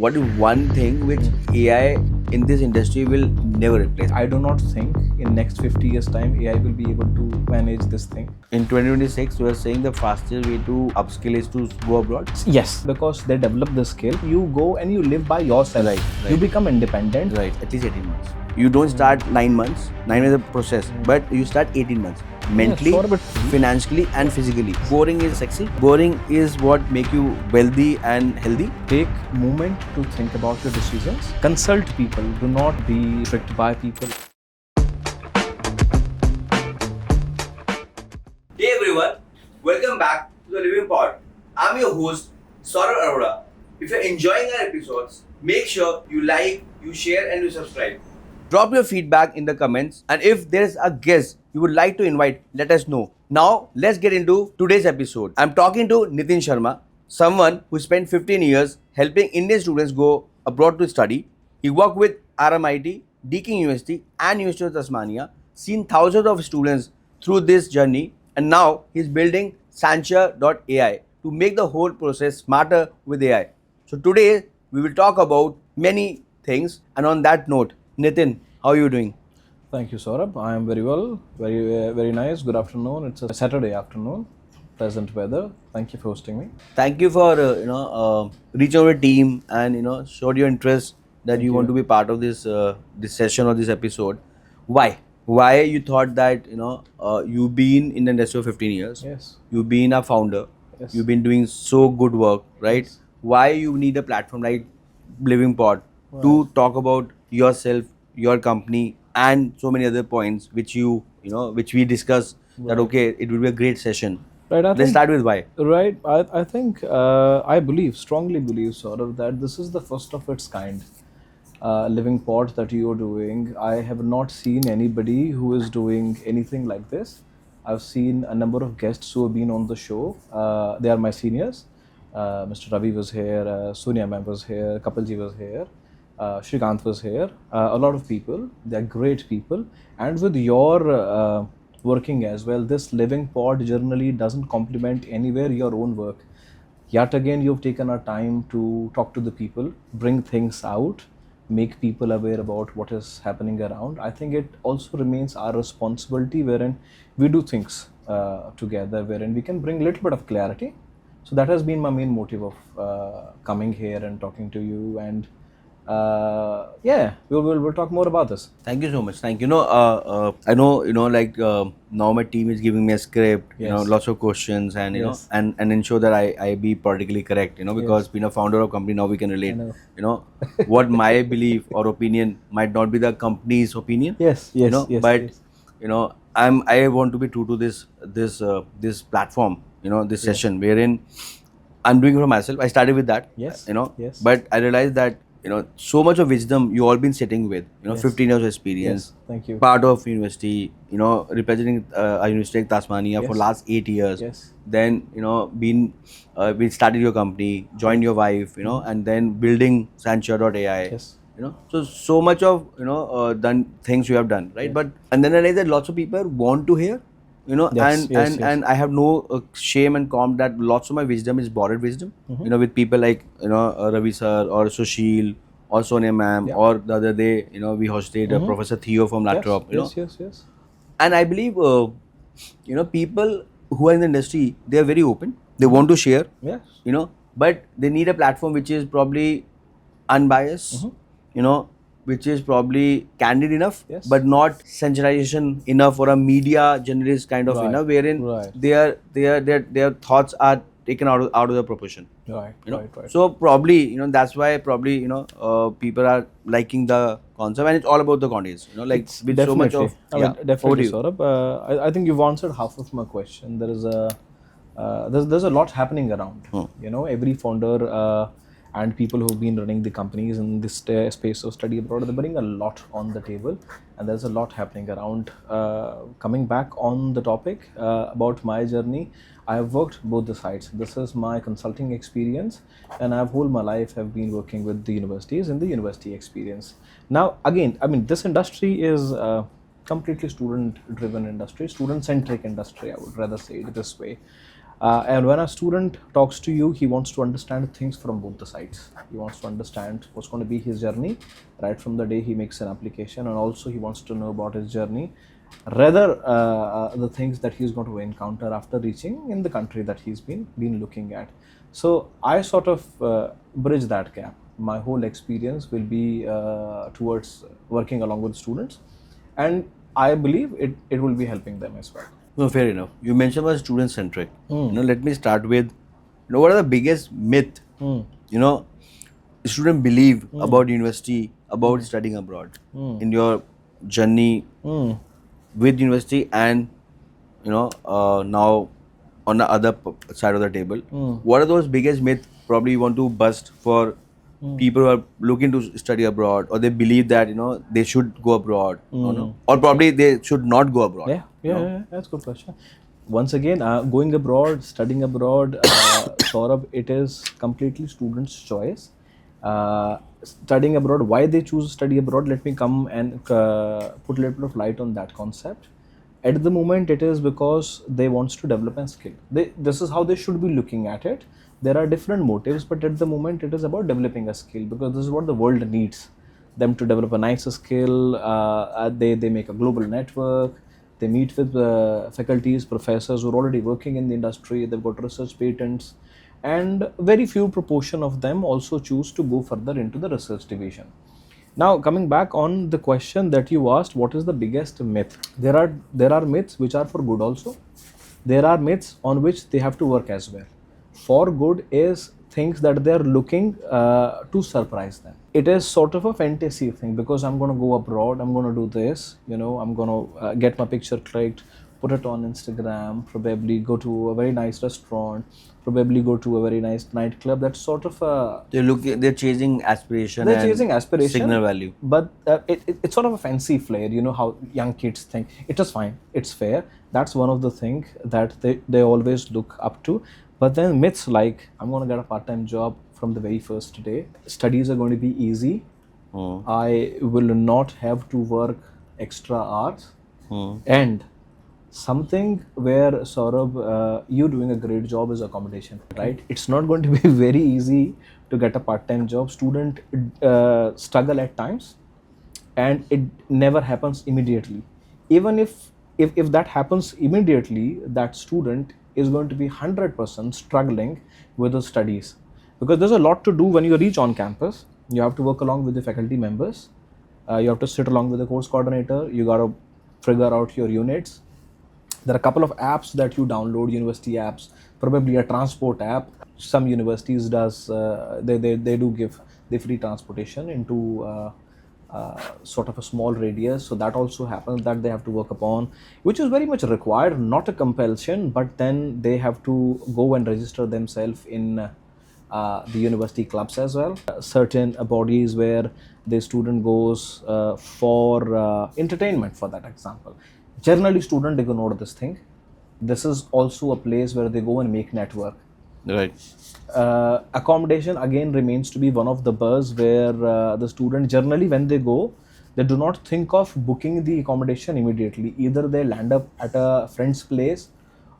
what is one thing which AI in this industry will never replace? I do not think in next 50 years time AI will be able to manage this thing. In 2026, you are saying the fastest way to upskill is to go abroad? Yes, because they develop the skill. You go and you live by yourself. Right. You become independent. Right, at least 18 months. You don't start 9 months, 9 is a process, but you start 18 months. Mentally, sure, but financially and physically. Boring is sexy. Boring is what make you wealthy and healthy. Take moment to think about your decisions. Consult people. Do not be tricked by people. Hey everyone, welcome back to the Living Pod. I'm your host, Saurav Arora. If you're enjoying our episodes, make sure you like, you share and you subscribe. Drop your feedback in the comments, and if there's a guest you would like to invite, let us know. Now, let's get into today's episode. I'm talking to Nitin Sharma, someone who spent 15 years helping Indian students go abroad to study. He worked with RMIT, Deakin University and University of Tasmania, seen thousands of students through this journey, and now he's building Santure.ai to make the whole process smarter with AI. So today we will talk about many things, and on that note, Nitin, how are you doing? Thank you, Saurabh. I am very well. Very nice. Good afternoon. It's a Saturday afternoon. Pleasant weather. Thank you for hosting me. Thank you for reaching out to your team and showed your interest that you want to be part of this this session or this episode. Why you thought that you've been in the industry for 15 years? Yes. You've been a founder. Yes. You've been doing so good work, right? Yes. Why you need a platform like Living Pod to talk about yourself, your company, and so many other points which which we discussed that okay, it will be a great session. Right. Let's start with why. Right. I think I strongly believe, sort of, that this is the first of its kind living pod that you are doing. I have not seen anybody who is doing anything like this. I've seen a number of guests who have been on the show. They are my seniors. Mr. Ravi was here, Sonia ma'am was here, Kapilji was here, Shrikant was here. A lot of people. They're great people. And with your working as well, this living pod generally doesn't complement anywhere your own work. Yet again, you've taken our time to talk to the people, bring things out, make people aware about what is happening around. I think it also remains our responsibility wherein we do things together, wherein we can bring a little bit of clarity. So that has been my main motive of coming here and talking to you. And we'll talk more about this. Thank you so much. Thank you. I know now my team is giving me a script, Yes. lots of questions, and Yes. and ensure that I be politically correct, because being a founder of company now we can relate. I know. What my belief or opinion might not be the company's opinion. Yes. But I want to be true to this platform, this session wherein I'm doing it for myself. I started with that. Yes. Yes. But I realized that so much of wisdom you all been sitting with, Yes. 15 years of experience. Yes. Thank you. Part of university, representing a university like Tasmania for Yes. last 8 years. Yes. Then we started your company, joined your wife, and then building Santure.ai. Yes. So much of done things you have done, right? Yes. But and then I realized that lots of people want to hear, Yes, yes. and I have no shame and calm that lots of my wisdom is borrowed wisdom, with people like Ravi sir or Sushil or Sonia ma'am, Yeah. or the other day we hosted Professor Theo from Latrop, Yes. and I believe people who are in the industry, they are very open, they want to share, Yes. but they need a platform which is probably unbiased, which is probably candid enough, Yes. but not sensationalization enough or a media generalist kind of, Right. Wherein Right. their thoughts are taken out of the proportion. Right. Right. So probably, that's why probably, people are liking the concept, and it's all about the context, It's with so much of, I mean, over to definitely, you. Saurabh. I think you've answered half of my question. There is there's a lot happening around. Every founder and people who've been running the companies in this space of study abroad, they bring a lot on the table, and there's a lot happening around. Coming back on the topic about my journey, I have worked both the sides. This is my consulting experience, and I've whole my life have been working with the universities in the university experience. Now, again, I mean, this industry is completely student-driven industry, student-centric industry. I would rather say it this way. And when a student talks to you, he wants to understand things from both the sides. He wants to understand what's going to be his journey right from the day he makes an application, and also he wants to know about his journey, rather the things that he's going to encounter after reaching in the country that he's been looking at. So I sort of bridge that gap. My whole experience will be towards working along with students, and I believe it will be helping them as well. No, fair enough. You mentioned about student-centric. Let me start with, what are the biggest myth, student believe about university, about studying abroad in your journey with university and, now on the other side of the table. What are those biggest myths probably you want to bust for people who are looking to study abroad, or they believe that, they should go abroad, or probably they should not go abroad? Yeah, that's a good question. Once again, going abroad, studying abroad, Saurabh, it is completely students' choice. Studying abroad, why they choose to study abroad, let me come and put a little bit of light on that concept. At the moment, it is because they wants to develop a skill. This is how they should be looking at it. There are different motives, but at the moment, it is about developing a skill, because this is what the world needs them to develop a nice skill. They make a global network. They meet with faculties, professors who are already working in the industry. They've got research patents, and very few proportion of them also choose to go further into the research division. Now, coming back on the question that you asked, what is the biggest myth? There are myths which are for good also. There are myths on which they have to work as well. For good is things that they are looking to surprise them. It is sort of a fantasy thing, because I'm going to go abroad, I'm going to do this, I'm going to get my picture clicked, put it on Instagram, probably go to a very nice restaurant, probably go to a very nice nightclub. That's sort of a... They're chasing aspiration. They're chasing aspiration. Signal value. But it's sort of a fancy flair, how young kids think. It is fine, it's fair. That's one of the things that they always look up to. But then myths like, I'm going to get a part-time job from the very first day. Studies are going to be easy. I will not have to work extra hours. And something where, Saurabh, you doing a great job is accommodation, right? It's not going to be very easy to get a part-time job. Student struggle at times, and it never happens immediately. Even if that happens immediately, that student is going to be 100% struggling with the studies, because there's a lot to do when you reach on campus. You have to work along with the faculty members. You have to sit along with the course coordinator. You got to figure out your units. There are a couple of apps that you download, university apps, probably a transport app. Some universities they do give the free transportation into sort of a small radius, so that also happens, that they have to work upon, which is very much required, not a compulsion, but then they have to go and register themselves in the university clubs as well. Certain bodies where the student goes for entertainment, for that example. Generally, students ignore this thing. This is also a place where they go and make network. Right. Accommodation again remains to be one of the buzz, where the student generally, when they go, they do not think of booking the accommodation immediately. Either they land up at a friend's place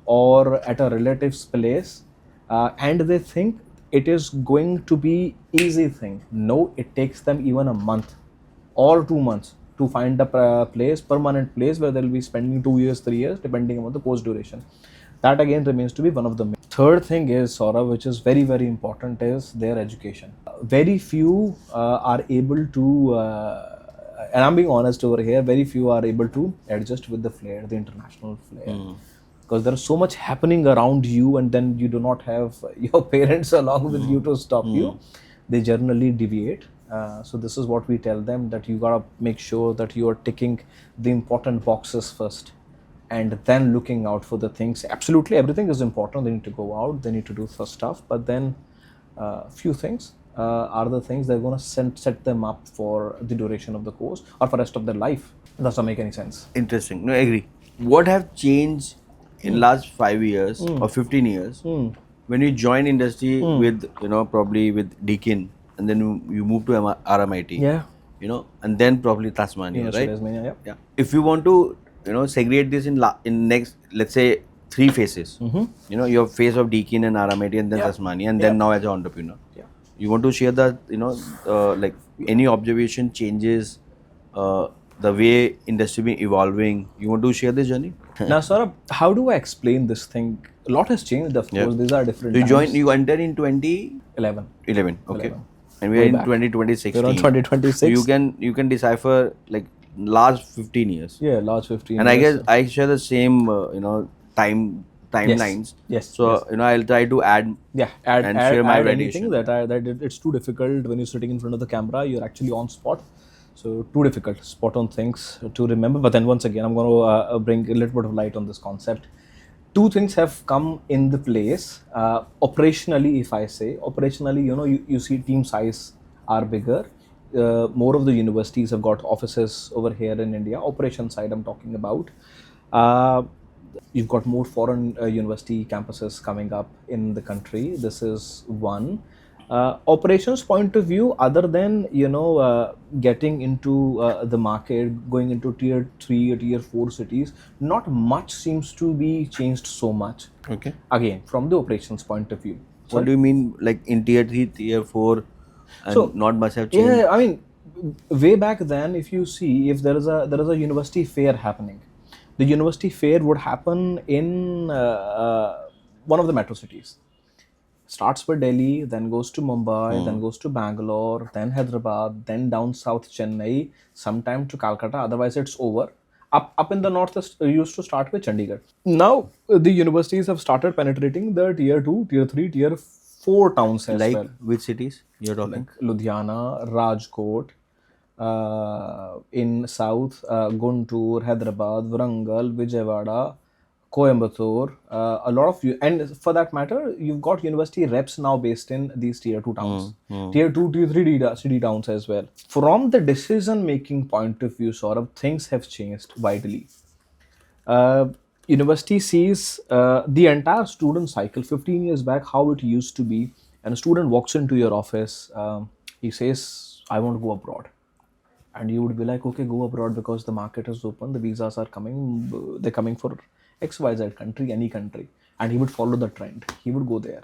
or at a relative's place, and they think it is going to be easy thing. No, it takes them even a month or 2 months to find a permanent place where they'll be spending 2 years, 3 years, depending on the course duration. That again remains to be one of the myths. Third thing is, Saurabh, which is very, very important, is their education. Very few are able to, and I'm being honest over here, very few are able to adjust with the flair, the international flair. Because there's so much happening around you, and then you do not have your parents along with you to stop you. They generally deviate. So this is what we tell them, that you gotta make sure that you are ticking the important boxes first, and then looking out for the things. Absolutely, everything is important. They need to go out, they need to do first stuff, but then few things are the things that are going to set them up for the duration of the course or for rest of their life. Doesn't make any sense. Interesting. No, I agree. What have changed in last 5 years or 15 years when you join industry with, probably with Deakin, and then you move to RMIT, Yeah. And then probably Tasmania, University right? of Tasmania, yeah. If you want to, segregate this in next, let's say three phases. You know, your phase of Deakin and Aramati and then Yeah. Tasmani, and Yeah. then now as an entrepreneur. Yeah. You want to share the, like any observation changes, the way industry been evolving. You want to share this journey? Now, Saurabh, how do I explain this thing? A lot has changed, of Yeah. course. These are So different you times. you entered in 2011. 11. Okay. 11. And we are Way in back. 2016. We're on So 2026. you can decipher like last 15 years. Yeah, last 15 And I years. guess I share the same timelines. Yes. So Yes. I'll try to add Yeah, add and add, share my add anything variation. it's too difficult when you're sitting in front of the camera. You're actually on spot, so too difficult spot on things to remember. But then once again, I'm going to bring a little bit of light on this concept. Two things have come in the place operationally. If I say operationally, you see team size are bigger. More of the universities have got offices over here in India. Operation side I'm talking about. You've got more foreign university campuses coming up in the country. This is one. Operations point of view, other than getting into the market, going into tier 3 or tier 4 cities, not much seems to be changed so much. Okay. Again, from the operations point of view. What do you mean, like in tier 3, tier 4, and So not much have changed? yeah, I mean, way back then, if you see, if there is a university fair happening, the university fair would happen in one of the metro cities. Starts with Delhi, then goes to Mumbai, then goes to Bangalore, then Hyderabad, then down south Chennai, sometime to Calcutta. Otherwise, it's over. Up in the north, it used to start with Chandigarh. Now, the universities have started penetrating the tier 2, tier 3, tier 4 towns as Like well. which cities you're talking? Like Ludhiana, Rajkot, in south, Guntur, Hyderabad, Warangal, Vijayawada, Coimbatore, a lot of you, and for that matter, you've got university reps now based in these tier 2 towns, tier 2, tier 3 city towns as well. From the decision making point of view, sort of things have changed widely. uh, University sees the entire student cycle 15 years back, how it used to be. And a student walks into your office, he says, I want to go abroad. And you would be like, okay, go abroad because the market is open, the visas are coming, they're coming for XYZ country, any country. And he would follow the trend, he would go there.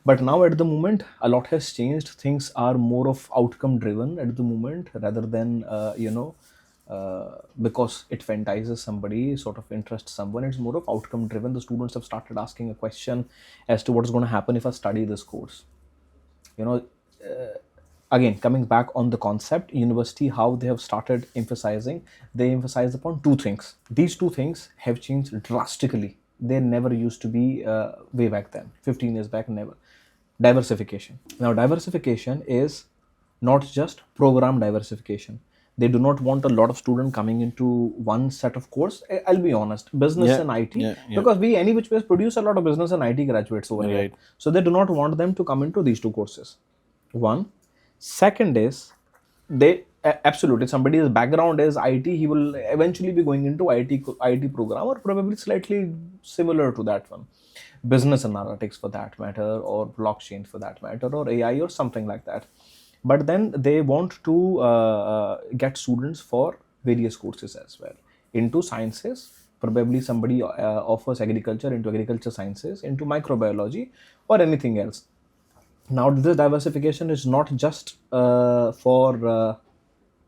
But now at the moment, a lot has changed. Things are more of outcome driven at the moment, rather than because it fantasises somebody, sort of interests someone. It's more of outcome driven. The students have started asking a question as to what's going to happen if I study this course. Again, coming back on the concept, university, how they have started emphasizing, they emphasize upon two things. These two things have changed drastically. They never used to be way back then, 15 years back, never. Diversification. Now, diversification is not just program diversification. They do not want a lot of students coming into one set of course. I'll be honest, business and IT, because we any which ways produce a lot of business and IT graduates over here. So they do not want them to come into these two courses. One. Second is, they absolutely, somebody's background is IT, he will eventually be going into IT program, or probably slightly similar to that one. Business analytics for that matter, or blockchain for that matter, or AI or something like that. But then they want to get students for various courses as well. Into sciences, probably somebody offers agriculture, into agriculture sciences, into microbiology, or anything else. Now, this diversification is not just for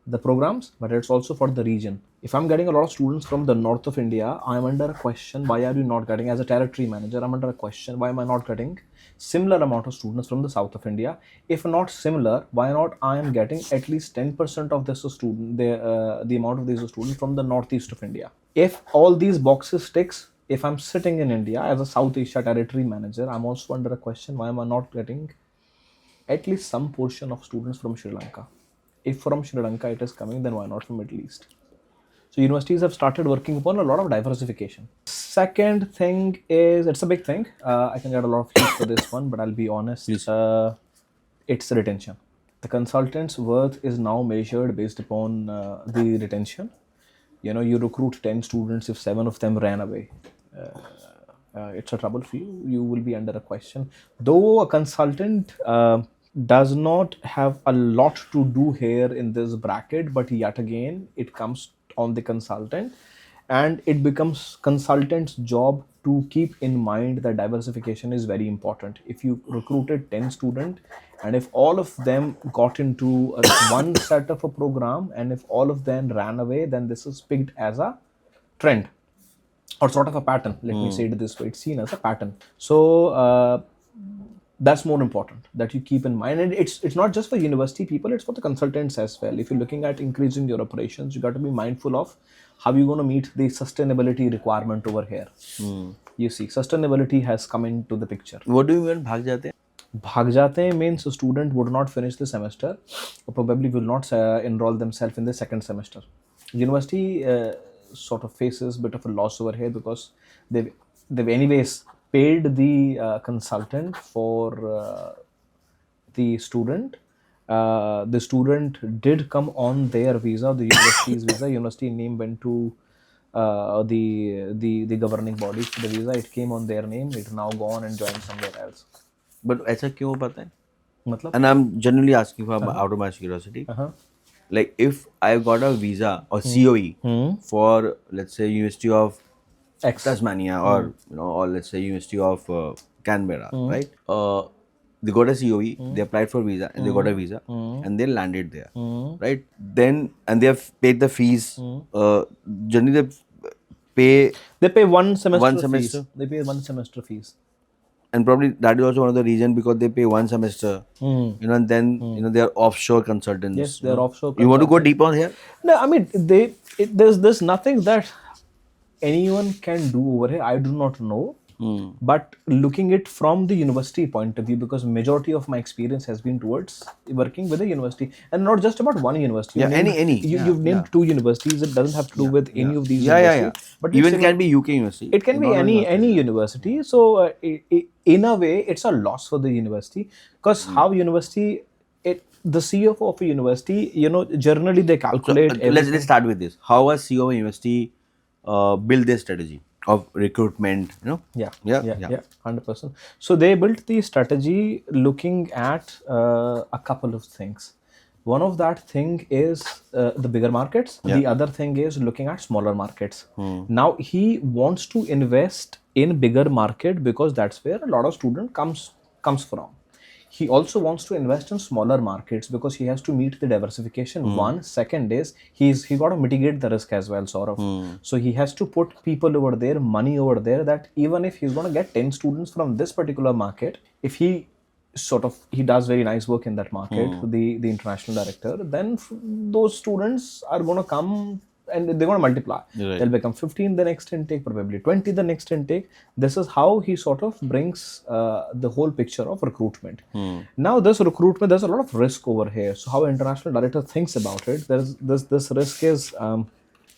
the programs, but it's also for the region. If I'm getting a lot of students from the north of India, I'm under a question, why are you not getting, as a territory manager, I'm under a question, why am I not getting similar amount of students from the south of India? If not similar, why not I am getting at least 10% of this student, the amount of these students from the northeast of India? If all these boxes ticks, if I'm sitting in India as a South Asia territory manager, I'm also under a question, why am I not getting at least some portion of students from Sri Lanka? If from Sri Lanka it is coming, then why not from Middle East? So universities have started working upon a lot of diversification. Second thing is, it's a big thing. I can get a lot of heat for this one, but I'll be honest. It's retention. The consultant's worth is now measured based upon the retention. You recruit 10 students, if 7 of them ran away, it's a trouble for you. You will be under a question. Though a consultant does not have a lot to do here in this bracket, but yet again, it comes on the consultant, and it becomes consultant's job to keep in mind that diversification is very important. If you recruited 10 students and if all of them got into one set of a program and if all of them ran away, then this is picked as a trend or sort of a pattern. Let me say it this way, it's seen as a pattern. So that's more important that you keep in mind, and it's not just for university people, it's for the consultants as well. If you're looking at increasing your operations, you got to be mindful of how you're going to meet the sustainability requirement over here. You see, sustainability has come into the picture. What do you mean bhag jate hain? Bhag jate hain means a student would not finish the semester or probably will not enroll themselves in the second semester. University sort of faces a bit of a loss over here because they've anyways paid the consultant for the student. The student did come on their visa, the university's visa. University name went to the governing body for the visa. It came on their name. It now gone and joined somewhere else. But ऐसा क्यों पता है? मतलब? And I'm generally asking for out of my curiosity. Like if I got a visa or COE for, let's say, University of Tasmania or or let's say University of Canberra, right? They got a COE, they applied for visa and they got a visa and they landed there, right? Then and they have paid the fees. Generally They pay one semester. One semester. Fees. They pay one semester fees. And probably that is also one of the reason because they pay one semester, and then they are offshore consultants. Yes, they are offshore. You want to go deep on here? No, I mean there's nothing that anyone can do over here. I do not know, but looking it from the university point of view, because majority of my experience has been towards working with a university, and not just about one university. Yeah, any. You've named two universities. It doesn't have to do with any of these. Yeah. But even it can be UK university. It can be any university. So in a way, it's a loss for the university because how university. The CFO of a university, generally they calculate. So, let's start with this. How a CEO of a university build their strategy of recruitment? Yeah, 100%. So they built the strategy looking at a couple of things. One of that thing is the bigger markets. The other thing is looking at smaller markets. Now he wants to invest in bigger market because that's where a lot of student comes from. He also wants to invest in smaller markets because he has to meet the diversification. One, second is he got to mitigate the risk as well, sort of. So he has to put people over there, money over there, that even if he's going to get 10 students from this particular market, if he does very nice work in that market, the international director, then those students are going to come and they're going to multiply. Right. They'll become 15 the next intake, probably 20 the next intake. This is how he sort of brings the whole picture of recruitment. Now this recruitment, there's a lot of risk over here. So how an international director thinks about it, this risk is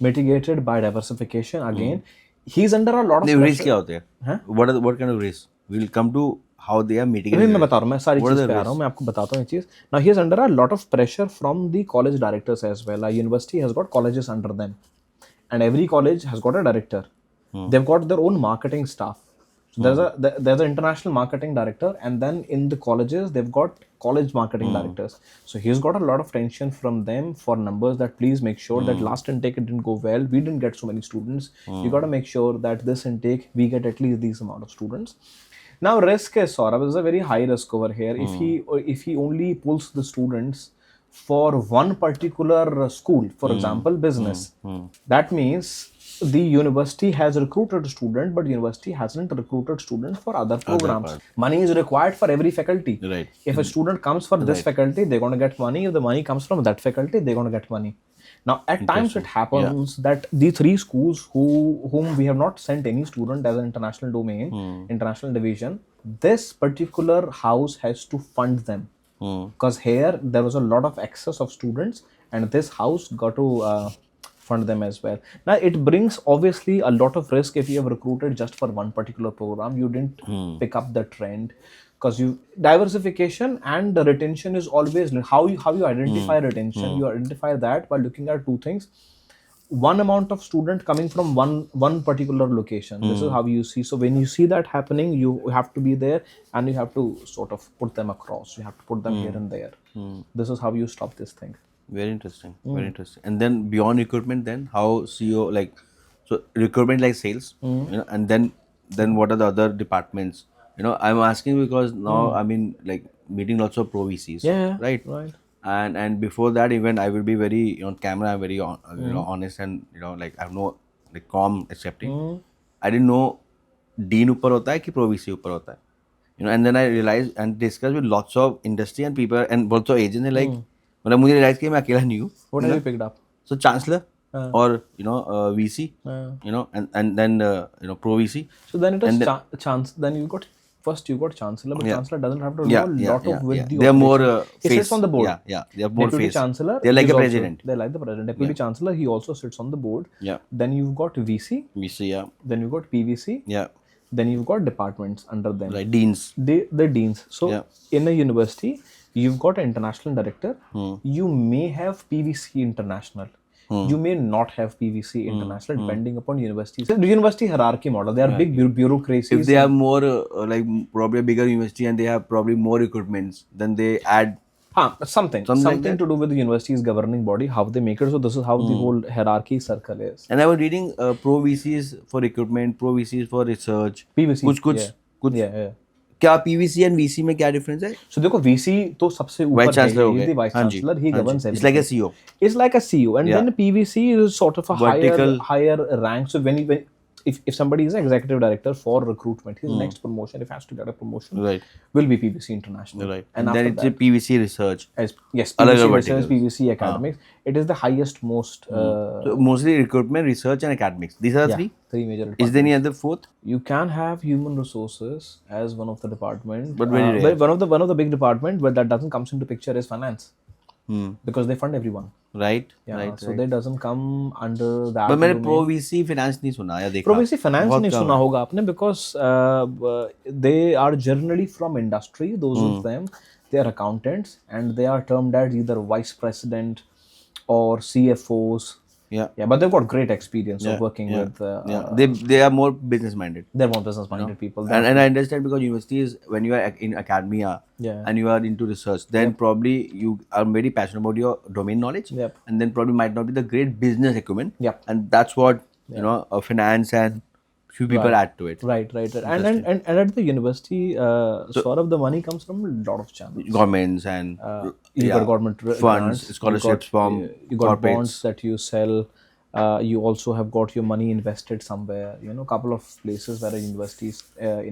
mitigated by diversification. Again, he's under a lot of pressure. Risk क्या होते हैं? What kind of risk? We'll come to how they are mitigating. मैं बता रहा हूँ, मैं सारी चीज़ पे आ रहा हूँ, मैं आपको बताता हूँ ये चीज़. Now he is under a lot of pressure from the college directors as well. A university has got colleges under them, and every college has got a director. They've got their own marketing staff. So there's an international marketing director, and then in the colleges they've got college marketing directors. So he's got a lot of tension from them for numbers, that please make sure that last intake it didn't go well. We didn't get so many students. You got to make sure that this intake we get at least these amount of students. Now risk is Saurabh, is a very high risk over here. If he only pulls the students for one particular school, for example business, that means the university has recruited a student, but university hasn't recruited students for other programs. Money is required for every faculty. Right. If a student comes for this faculty, they're going to get money. If the money comes from that faculty, they're going to get money. Now, at times it happens that the three schools whom we have not sent any student as an international domain, international division, this particular house has to fund them. Because here there was a lot of excess of students, and this house got to fund them as well. Now it brings obviously a lot of risk if you have recruited just for one particular program. You didn't pick up the trend, because diversification and the retention is always how you identify retention. You identify that by looking at two things. One amount of student coming from one particular location. This is how you see. So when you see that happening, you have to be there and you have to sort of put them across. You have to put them here and there. This is how you stop this thing. Very interesting. Very interesting. And then beyond recruitment, then how CEO, like, so recruitment like sales, and then then what are the other departments? I'm asking because now I mean like meeting lots of pro VCs, Yeah, right? right. And before that even I will be very on camera. I'm very honest and like I have no like calm accepting. I didn't know Dean ऊपर होता है कि Pro VC ऊपर होता है. And then I realized and discussed with lots of industry and people and also agents like मतलब मुझे realize कि मैं अकेला नहीं हूँ. What have you picked up? So chancellor or VC, and then Pro VC. So then it is And then- chance. Then you got first you got chancellor, but Yeah. chancellor doesn't have to Yeah, know a yeah, lot yeah, of with yeah. the. They are more operation. He face. sits on the board. Yeah, they are more Deputy face. chancellor. They're like is a also- president. They're like the president. Deputy chancellor. He also sits on the board. Yeah, Then you've got VC. VC. Yeah, Then you've got PVC. yeah. Then you've got departments under them. Right, deans. The deans. So Yeah. in a university, you've got an international director. You may have PVC international. You may not have PVC international depending upon universities. The university hierarchy model. They are big bureaucracies. If they have more like probably a bigger university and they have probably more recruitments, then they add. Something like that? to do with the university's governing body, how they make it. So this is how the whole hierarchy circle is. And I was reading pro VCs for recruitment, pro VCs for research. PVC. कुछ Yeah. क्या PVC and VC में क्या difference है? So देखो VC तो सबसे ऊपर Vice Chancellor हो है. गए. He's the vice हाँ जी, chancellor. He हाँ governs ji. everything. It's like a CEO. It's like a CEO, and Yeah. then PVC is sort of a Vertical. higher rank. So when if somebody is an executive director for recruitment, his next promotion, if he has to get a promotion, Right. will be PVC international. Right. And then after it's that, a PVC research. yes, अलग PVC अलग research, verticals. PVC academics. It is the highest most. So mostly recruitment, research, and academics. These are Yeah, three major. Is there any other fourth? You can have human resources as one of the department, But very rare. but one of the big department, but that doesn't comes into picture is finance, because they fund everyone. Right. Yeah, Right. so that doesn't come under that. But मैंने domain. pro VC finance नहीं सुना या देखा. Pro VC finance बहुत नहीं कम सुना है. होगा आपने, because they are generally from industry. Those of them, they are accountants and they are termed as either vice president or CFOs. Yeah. Yeah, but they've got great experience of working with. Yeah. They are more business minded. They're more business minded people. And I understand because university is when you are in academia Yeah. and you are into research, then probably you are very passionate about your domain knowledge. Yep. And then probably might not be the great business acumen. Yep. And that's what finance and few people add to it. Right. And at the university, sort of the money comes from a lot of channels. Governments and You got government funds, grants, scholarships from you got corporates. bonds that you sell. You also have got your money invested somewhere. A couple of places where a university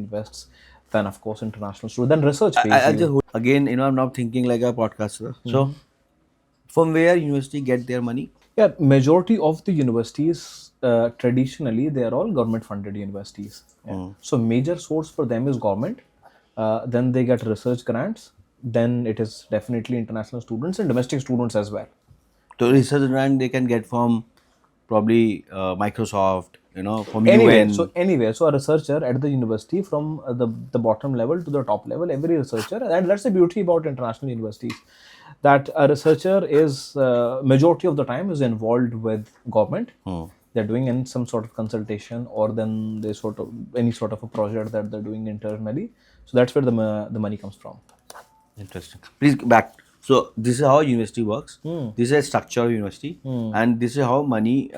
invests. Then of course international students. Then research pays I'll you. just again, I'm not thinking like a podcaster. So from where university get their money? Yeah, majority of the universities traditionally they are all government funded universities. Yeah. So major source for them is government. Then they get research grants. Then it is definitely international students and domestic students as well. So research grant they can get from probably Microsoft, from Anywhere. UN. So anywhere. So a researcher at the university from the bottom level to the top level, every researcher, and that's the beauty about international universities, that a researcher is majority of the time is involved with government. They're doing in some sort of consultation, or then they sort of any sort of a project that they're doing internally. So that's where the money comes from. Interesting. Please back. So this is how university works. This is a structure of university, and this is how money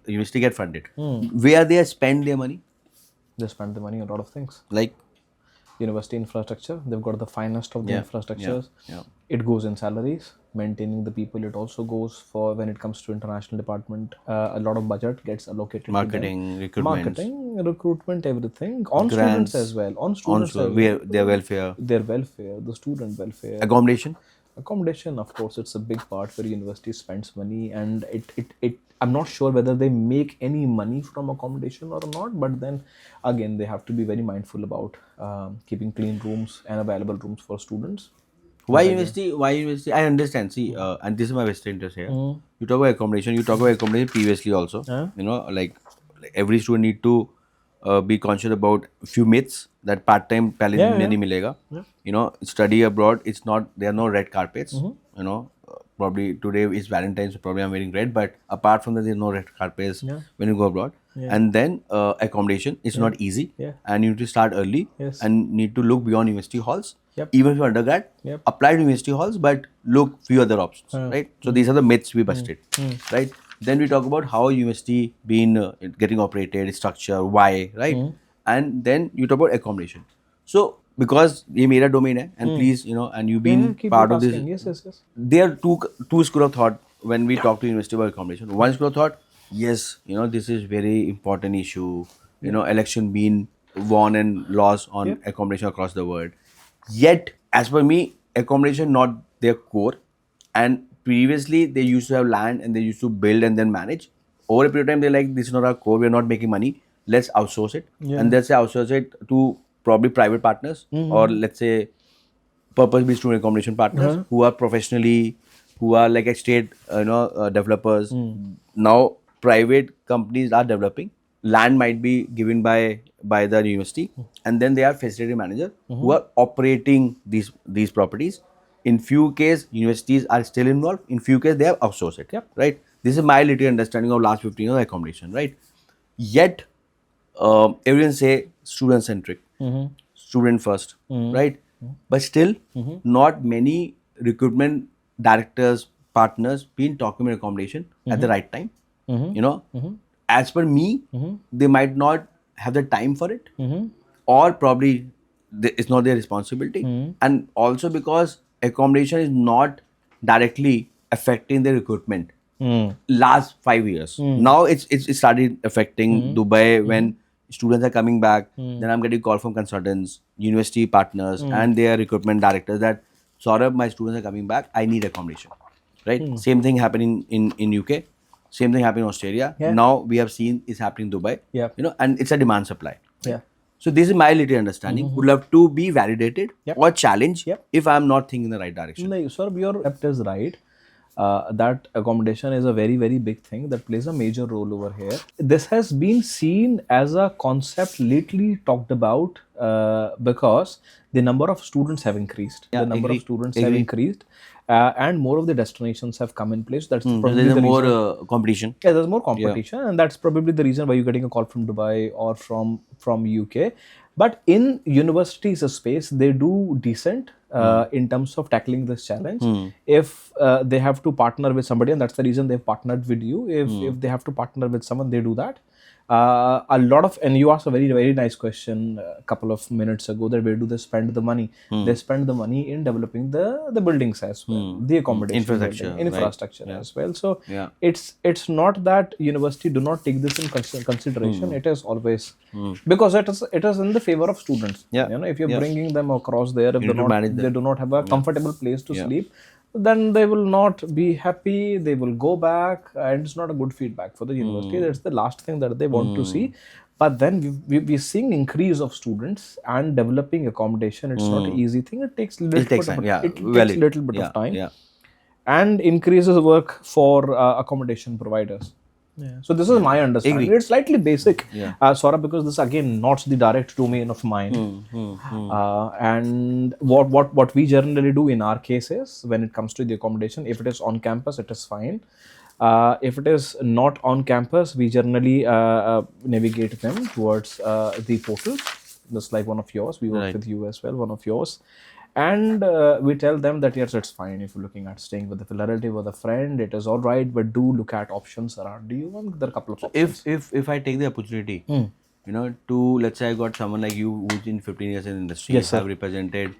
university get funded. Where they spend their money? They spend the money on a lot of things. Like University infrastructure, they've got the finest of the infrastructures. yeah. It goes in salaries, maintaining the people. It also goes for when it comes to international department. A lot of budget gets allocated marketing, to recruitment, marketing, recruitment, everything. On grants, students as well. On students as well. where their welfare, Their welfare, the student welfare. accommodation. Accommodation, of course, it's a big part where university spends money, and it I'm not sure whether they make any money from accommodation or not, but then again they have to be very mindful about keeping clean rooms and available rooms for students. Why university? Why university? I understand. See, and this is my best interest here. You talk about accommodation. You talk about accommodation previously also. Like every student need to be conscious about few myths that part-time palace नहीं मिलेगा. Study abroad. It's not. There are no red carpets. Probably today is Valentine's. So probably I'm wearing red. But apart from that, there's no red carpets when you go abroad. And then accommodation is not easy. And you need to start early. And need to look beyond university halls. Even if you're undergrad, apply to university halls, but look few other options. Right. So these are the myths we busted. Right. Then we talk about how university been getting operated, structure, why, right? And then you talk about accommodation. So because ये मेरा domain है, and please, and you've been Keep part it of this. asking. Yes. There are two school of thought when we talk to university about accommodation. One school of thought, yes, this is very important issue. Election being won and lost on accommodation across the world. Yet, as per me, accommodation not their core. And previously, they used to have land and they used to build and then manage. Over a period of time, they're like, this is not our core. We're not making money. Let's outsource it. And let's say outsource it to probably private partners, or let's say purpose-based student accommodation partners who are professionally, who are like estate, developers. Now, private companies are developing. Land might be given by the university, and then they are facility manager who are operating these properties. In few cases, universities are still involved. In few cases, they have outsourced it. Right. This is my little understanding of last 15 years of accommodation. Right. Yet, everyone say student-centric, student first, right? But still, not many recruitment directors, partners been talking about accommodation at the right time. As per me, they might not have the time for it, or probably it's not their responsibility. And also because accommodation is not directly affecting the recruitment last 5 years. Now it's started affecting Dubai when students are coming back. Then I'm getting call from consultants, university partners, and their recruitment directors that Saurabh, my students are coming back. I need accommodation. Right? Same thing happening in UK. Same thing happening in Australia. Now we have seen it's happening in Dubai. And it's a demand supply. So this is my little understanding. Would love to be validated or challenged if I'm not thinking in the right direction. No, sir, your concept is right. That accommodation is a very, very big thing that plays a major role over here. This has been seen as a concept lately talked about because the number of students have increased. The number of students have increased, and more of the destinations have come in place. That's probably There's the more reason. competition. Yeah, there's more competition, and that's probably the reason why you're getting a call from Dubai or from UK. But in universities space, they do decent in terms of tackling this challenge. If they have to partner with somebody, and that's the reason they've partnered with you. If they have to partner with someone, they do that. A lot of, and you asked a very, very nice question a couple of minutes ago, that where do they spend the money? They spend the money in developing the buildings as well, the accommodation infrastructure as well. So it's not that university do not take this in consideration. It is always because it is in the favor of students. If you're bringing them across there, if they do not have a comfortable place to sleep, then they will not be happy, they will go back, and it's not a good feedback for the university. That's the last thing that they want to see. But then we're seeing increase of students and developing accommodation. It's not an easy thing. It takes little bit of time and increases work for accommodation providers. So this is my understanding. It's slightly basic, Saurabh, because this again not the direct domain of mine. And what we generally do in our cases when it comes to the accommodation, if it is on campus, it is fine. If it is not on campus, we generally navigate them towards the portal, just like one of yours. We work with you as well, one of yours. And we tell them that yes, it's fine if you're looking at staying with a relative or a friend, it is all right, but do look at options around you. And there are a couple of options. If I take the opportunity, to, let's say I got someone like you who's in 15 years in the industry, have represented,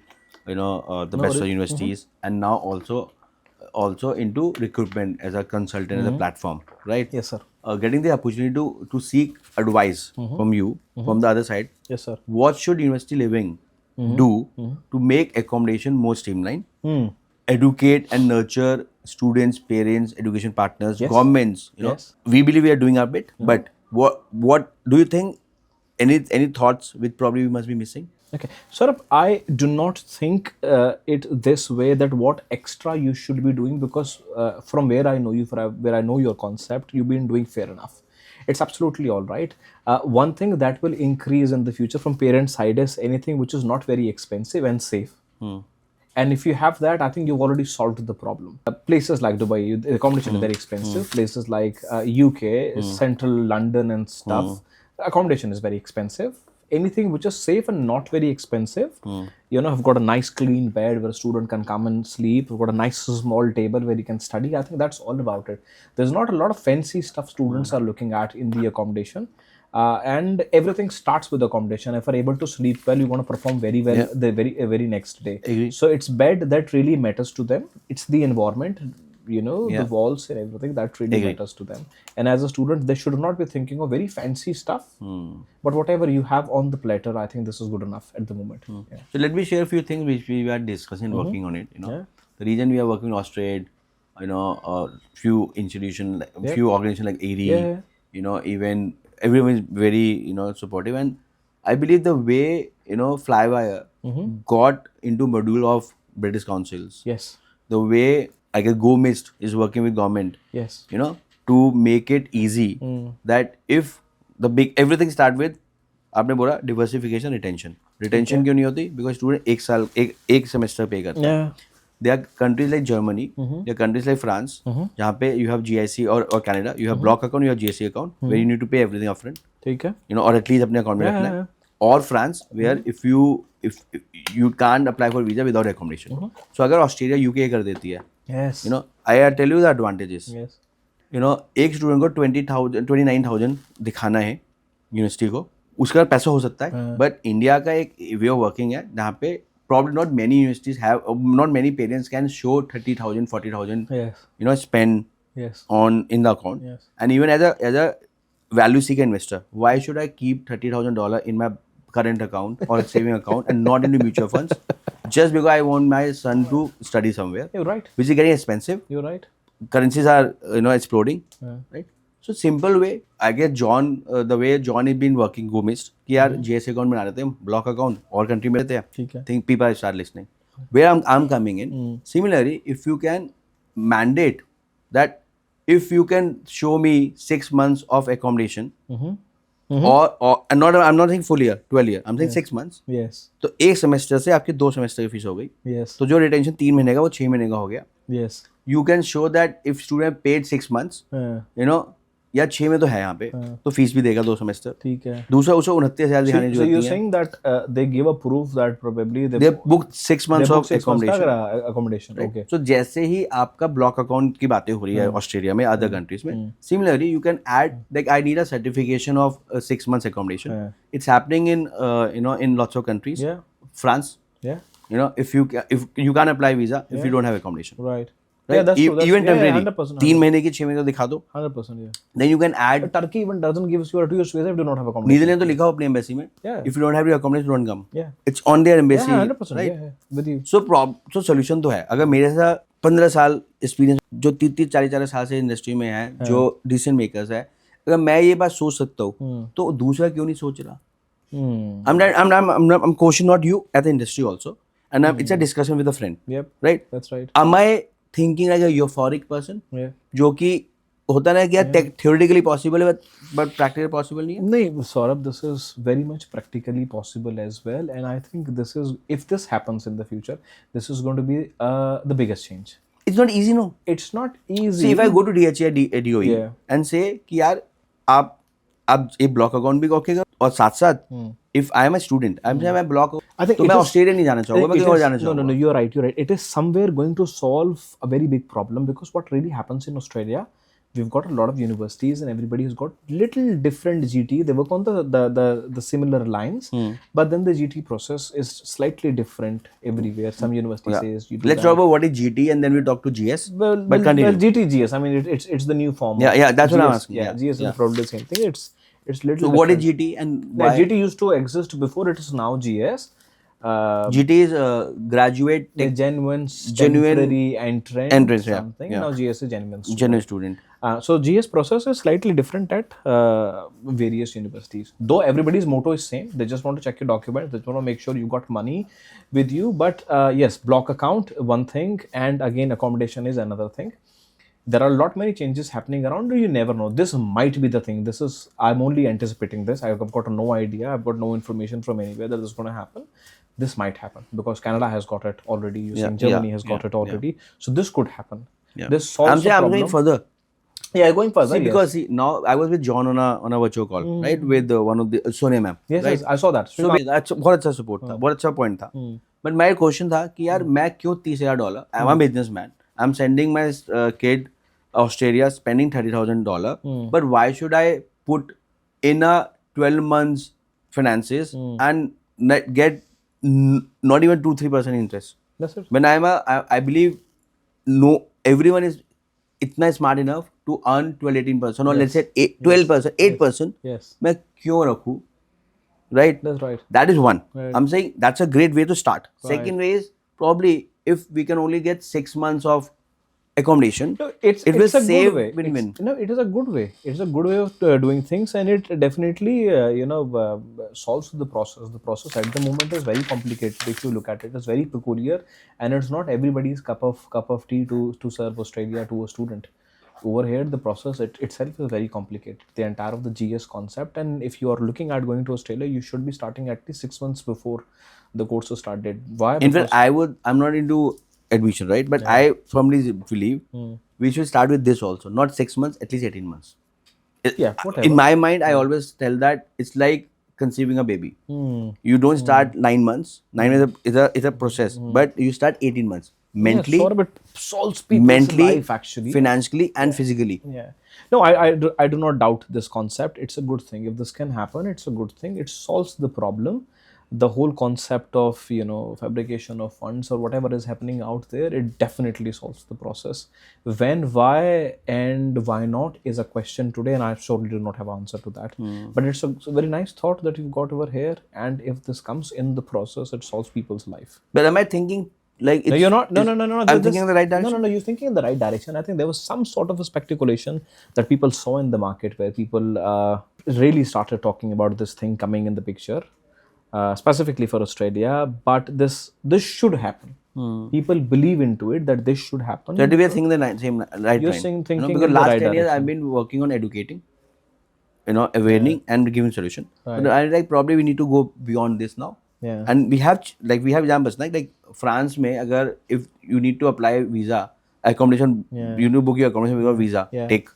the best of universities, and now also into recruitment as a consultant, as a platform, right? Yes, sir. Getting the opportunity to seek advice from you, from the other side. Yes, sir. What should university living do to make accommodation more streamlined, educate and nurture students, parents, education partners, governments? We believe we are doing our bit, but what do you think? Any thoughts which probably we must be missing? Okay, Saurabh, I do not think it this way, that what extra you should be doing, because from where I know you, where I know your concept, you've been doing fair enough. It's absolutely all right. One thing that will increase in the future from parent side is anything which is not very expensive and safe. And if you have that, I think you've already solved the problem. Places like Dubai, the accommodation is very expensive. Places like UK, central London and stuff, accommodation is very expensive. anything which is safe and not very expensive. You know, I've got a nice clean bed where a student can come and sleep. We've got a nice small table where you can study. I think that's all about it. There's not a lot of fancy stuff students are looking at in the accommodation. And everything starts with accommodation. If you're able to sleep well, you're going to perform very well the very next day. Agree. So it's bed that really matters to them. It's the environment, you know, the walls and everything that really matters to them. And as a student, they should not be thinking of very fancy stuff. But whatever you have on the platter, I think this is good enough at the moment. Yeah. So let me share a few things which we were discussing, working on it. You know, the reason we are working in Australia, you know, a few institutions, few organizations like AD, you know, even everyone is very, you know, supportive. And I believe the way, you know, Flywire got into module of British councils. Yes. The way I guess GoMist is working with government. Yes. You know, to make it easy that if the big everything start with आपने बोला diversification retention क्यों नहीं होती because student एक semester pay करता है. There are countries like Germany, there are countries like France, जहाँ पे you have GIC or Canada, you have block account, you have GIC account, where you need to pay everything upfront. ठीक है. You know, or at least अपने account में रखना है. Or France, where if you can't apply for visa without accommodation. So अगर Australia UK कर देती है, Yes. you know, I tell you the advantages. Yes. You know, एक student को 29,000 दिखाना है यूनिवर्सिटी को, उसका पैसा हो सकता है. बट इंडिया का एक वे ऑफ वर्किंग है जहाँ पे probably not many universities have, not many parents can show 30,000, 40,000, you know, spend on in the account. And even as a value seeker investor, why should I keep $30,000 in my current account or a saving account and not into mutual funds just because I want my son to study somewhere? You're right. Which is getting expensive. You're right. Currencies are, you know, exploding, right? So simple way, I guess John, the way John has been working, GoMist, कि यार GS account बना लेते हैं, block account और country में रहते हैं. ठीक है. Think people start listening. Where I'm coming in. Similarly, if you can mandate that, if you can show me 6 months of accommodation, or and not I'm not saying full year, 12 year, I'm saying 6 months. Yes. तो एक semester से आपके 2 semester की fees हो गई. Yes. तो जो retention 3 महीने का वो 6 महीने का हो गया. Yes. You can show that if student paid 6 months, you know, या 6 में तो है यहाँ पे, तो फीस भी देगा 2 सेमेस्टर. ठीक है. दूसरा उसे 29,000 दिखाने की So जरूरत you're नहीं है. saying that they give a proof that probably They booked 6 months of accommodation. Right? Okay. So जैसे ही आपका ब्लॉक अकाउंट की बातें हो रही है ऑस्ट्रेलिया में, अदर कंट्रीज में, similarly you can add like I need a certification of 6 months accommodation. It's happening in you know, in lots of countries. Yeah. France. Yeah. You know, if you can't apply visa if you don't have accommodation. Right. Right? Yeah, that's true. Even temporary. 100%. 3 महीने की 6 महीने का दिखा दो. 100%. Yeah. Then you can add. But Turkey even doesn't give you a 2 years visa if you don't have accommodation. Netherland तो लिखा हो अपनी एम्बेसी में. Yeah. If you don't have your accommodation, don't come. Yeah. It's on their embassy. Yeah, 100%. Right? Yeah, with you. So solution तो है. अगर मेरे साथ 15 साल एक्सपीरियंस जो 30-40 साल से इंडस्ट्री में है, जो डिसीजन मेकर्स है, अगर मैं ये बात सोच सकता हूँ, तो दूसरा क्यों नहीं सोच रहा? I'm questioning not you at the industry also, and it's a discussion with a friend. Yep. Right. That's right. Am I thinking like a euphoric person? Yeah. जो कि होता ना कि यार theoretically possible है but practically possible नहीं है. नहीं, Saurabh, this is very much practically possible as well, and I think this is, if this happens in the future, this is going to be the biggest change. It's not easy, no. It's not easy. See, if I go to DHA DOE and say कि यार आप ये block account भी रखेगा और साथ if I am a student, I'm saying मैं block, तो मैं ऑस्ट्रेलिया नहीं जाना चाहूँगा, मैं कहीं और जाना चाहूँगा. No, you're right. It is somewhere going to solve a very big problem, because what really happens in Australia, we've got a lot of universities and everybody has got little different GT. They work on the similar lines, but then the GT process is slightly different everywhere. Some university says you do Let's talk about what is GT and then we talk to GS. Well, GT, GS. I mean, it's the new form. Yeah, that's what I'm asking. Yeah, GS is probably the same thing. It's little. So what is GT and why? GT used to exist before. It is now GS. GT is graduate genuine temporary entrance something. Now GS is genuine student. So GS process is slightly different at various universities. Though everybody's motto is same, they just want to check your documents. They just want to make sure you got money with you. But yes, block account one thing, and again accommodation is another thing. There are a lot many changes happening around. You never know. This might be the thing. I'm only anticipating this. I've got no idea. I've got no information from anywhere that this is going to happen. This might happen because Canada has got it already. Germany has got it already. So this could happen. Yeah. This solves the problem. I'm going further. Yeah, going further. See, Yes. because see, now I was with John on a virtual call, right, with one of the Sonia ma'am, Yes, right? yes, I saw that. So अच्छा बहुत अच्छा support था, बहुत अच्छा point था. But my question था कि यार मैं क्यों $30,000? I'm a businessman. I'm sending my kid Australia, spending $30,000. But why should I put in a 12 months finances and get not even 2-3% interest? That's it. When I believe no everyone is इतना smart enough to earn 12-18% और let's say 12%, 8%, Yes. मैं क्यों रखूं, right? That's right. That is one. Right. I'm saying that's a great way to start. Right. Second way is probably if we can only get 6 months of accommodation, No, it will it's a save good way. win-win. No, it is a good way. It's a good way of doing things, and it definitely solves the process. The process at the moment is very complicated. If you look at it, it's very peculiar, and it's not everybody's cup of tea to serve Australia to a student. Over here, the process itself is very complicated. The entire of the GS concept, and if you are looking at going to Australia, you should be starting at least 6 months before the course started. Why? In fact, I'm not into admission, right? But I firmly believe we should start with this also, not 6 months, at least 18 months. Yeah, whatever. In my mind, I always tell that it's like conceiving a baby. You don't start 9 months. 9 is a process, but you start 18 months mentally, yeah, sort of it solves people's life actually. financially, and physically. Yeah. No, I do not doubt this concept. It's a good thing. If this can happen, it's a good thing. It solves the problem. The whole concept of fabrication of funds or whatever is happening out there, it definitely solves the process. When, why, and why not is a question today, and I surely do not have an answer to that. But it's a very nice thought that you've got over here, and if this comes in the process, it solves people's life. But am I thinking like it's, No, you're not. No. I'm thinking in the right direction. No. You're thinking in the right direction. I think there was some sort of a speculation that people saw in the market where people really started talking about this thing coming in the picture, specifically for Australia. But this should happen. People believe into it that this should happen. So we are thinking the same right You're line. thinking Because in the last right 10 years direction. I've been working on educating, awareing and giving solution. But I like probably we need to go beyond this now. Yeah. And we have examples like France में अगर if you need to apply visa accommodation, you need to book your accommodation without visa, take.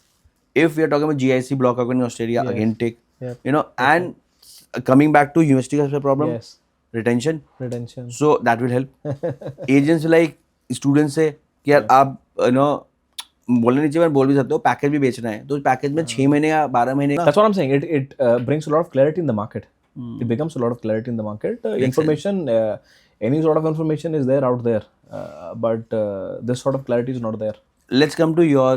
If we are talking about GIC block account in Australia, again take. And coming back to university has a problem. Yes. Retention. Retention. So that will help. Agents like students से कि यार आप बोलने नहीं चाहिए, बोल भी सकते हो पैकेज भी बेचना है तो पैकेज में 6 महीने या 12 महीने. That's what I'm saying. It brings a lot of clarity in the market. It becomes a lot of clarity in the market. Information, any sort of information is there out there, but this sort of clarity is not there. Let's come to your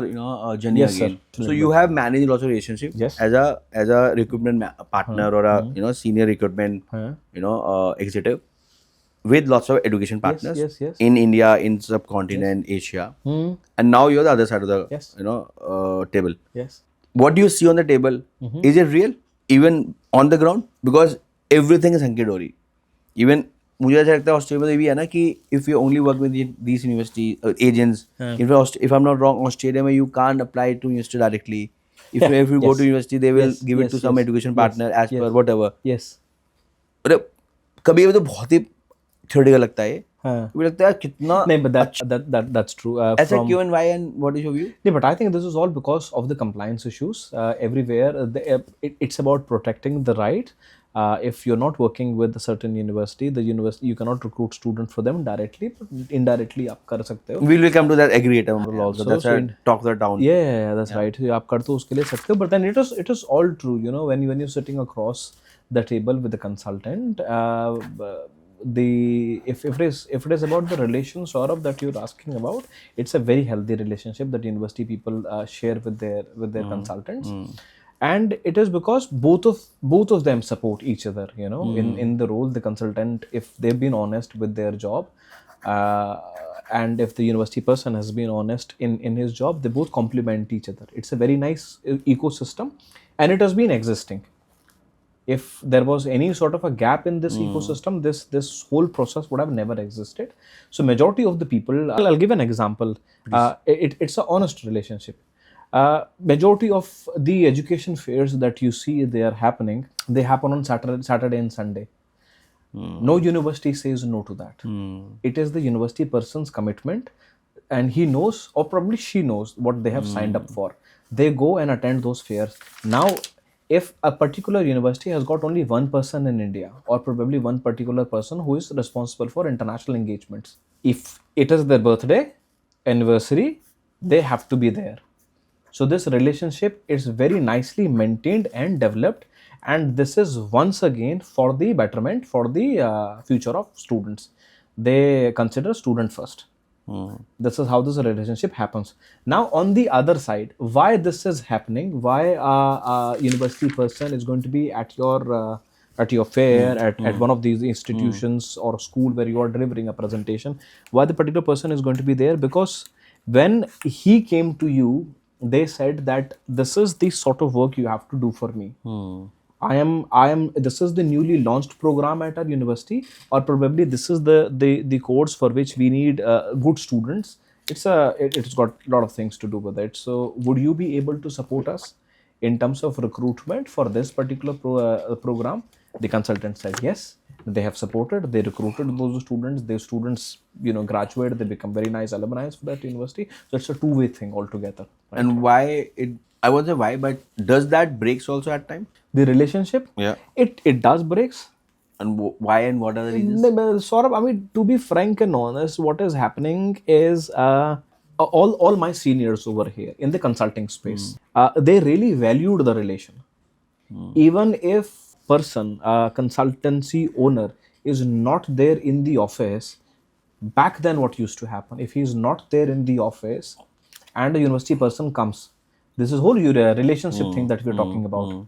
journey Yes, again. sir. So you have managed lots of relationships Yes. as a recruitment partner or a senior recruitment executive with lots of education partners yes. in India, in subcontinent, Asia, and now you're the other side of the Yes. table. Yes. What do you see on the table? Is it real? Even on the ground? Because everything is hunky dory. Even मुझे ऐसा लगता है Australia में भी है ना कि if you only work with these university agents, if I'm not wrong, Australia में you can't apply to university directly. If you go to university, they will give it to some education partner as per whatever. Yes. But कभी कभी तो बहुत ही theoretical लगता है. मुझे लगता है कितना नहीं, but that's true. ऐसा क्यों and why and what is your view? No, but I think this is all because of the compliance issues everywhere. It's about protecting the right. If you're not working with a certain university, you cannot recruit students for them directly, but indirectly आप कर सकते हो. We'll come to that aggregator also. That's So talk that down. Yeah, that's right. आप कर तो उसके लिए सकते हो, but then it is all true. When you're sitting across the table with the consultant, if it is about the relation sort of that you're asking about, it's a very healthy relationship that university people share with their consultants. And it is because both of them support each other, in the role. The consultant, if they've been honest with their job, and if the university person has been honest in his job, they both complement each other. It's a very nice ecosystem, and it has been existing. If there was any sort of a gap in this ecosystem, this whole process would have never existed. So majority of the people, I'll give an example. It's an honest relationship. Majority of the education fairs that you see they happen on Saturday and Sunday. No university says no to that. It is the university person's commitment, and he knows, or probably she knows, what they have signed up for. they go and attend those fairs. Now, if a particular university has got only one person in India, or probably one particular person who is responsible for international engagements, if it is their birthday, anniversary, they have to be there. So this relationship is very nicely maintained and developed, and this is once again for the betterment, for the future of students. They consider student first. This is how this relationship happens. Now, on the other side, why this is happening? Why a university person is going to be at your fair, at one of these institutions or school where you are delivering a presentation? Why the particular person is going to be there? Because when he came to you, they said that this is the sort of work you have to do for me. This is the newly launched program at our university, or probably this is the course for which we need good students. It's got a lot of things to do with it. So would you be able to support us in terms of recruitment for this particular program? The consultant said yes. They have supported, they recruited those students. Those students, graduate, they become very nice alumni for that university. So it's a two-way thing altogether. And why it? I won't say why, but does that breaks also at time? The relationship, Yeah. it does breaks. And why and what are the reasons? Saurabh, I mean, to be frank and honest, what is happening is all my seniors over here in the consulting space, they really valued the relation. Even if person, consultancy owner, is not there in the office, back then what used to happen, if he's not there in the office and a university person comes, this is whole relationship thing that we're talking about.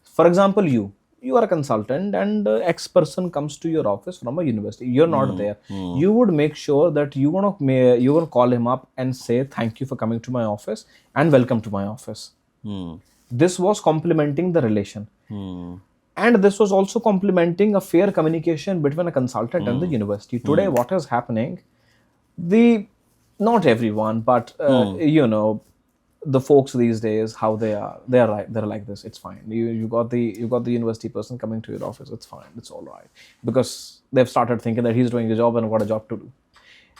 For example, you are a consultant and X person comes to your office from a university, you're not there. You would make sure that you're gonna call him up and say thank you for coming to my office and welcome to my office. This was complementing the relation. And this was also complementing a fair communication between a consultant and the university. Today, what is happening? Not everyone, but the folks these days, how they're like this. It's fine. You got the university person coming to your office. It's fine. It's all right, because they've started thinking that he's doing a job and I've got a job to do.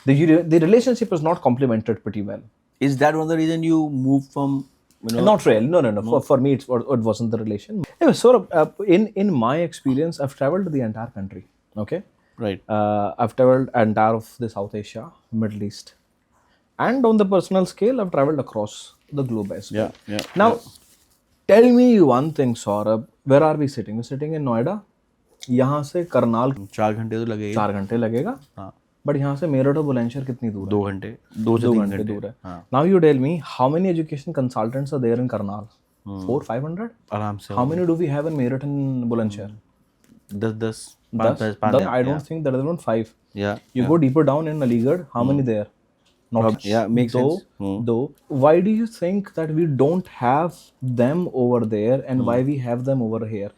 The relationship is not complemented pretty well. Is that one of the reason you moved from? Not really. No. For me, it wasn't the relation. Anyway, so in my experience, I've traveled the entire country. Okay. Right. I've traveled entire of the South Asia, Middle East, and on the personal scale, I've traveled across the globe as well. Yeah. Now, tell me one thing, Saurabh. Where are we sitting? We're sitting in Noida. यहाँ से करनाल 4 घंटे तो लगेगा. 4 घंटे लगेगा. हाँ. But यहाँ से मेरठ और बुलंदशहर कितनी दूर है? 2 घंटे. 2 से 3 घंटे दूर है. Now you tell me, how many education consultants are there in Karnal? 400-500? आराम से. How many do we have in Meerut and Bulandshahr? 10. I don't think that there are 5. Yeah. You go deeper down in Aligarh, how many there? Not much. Yeah, makes sense. Though, why do you think that we don't have them over there and why we have them over here?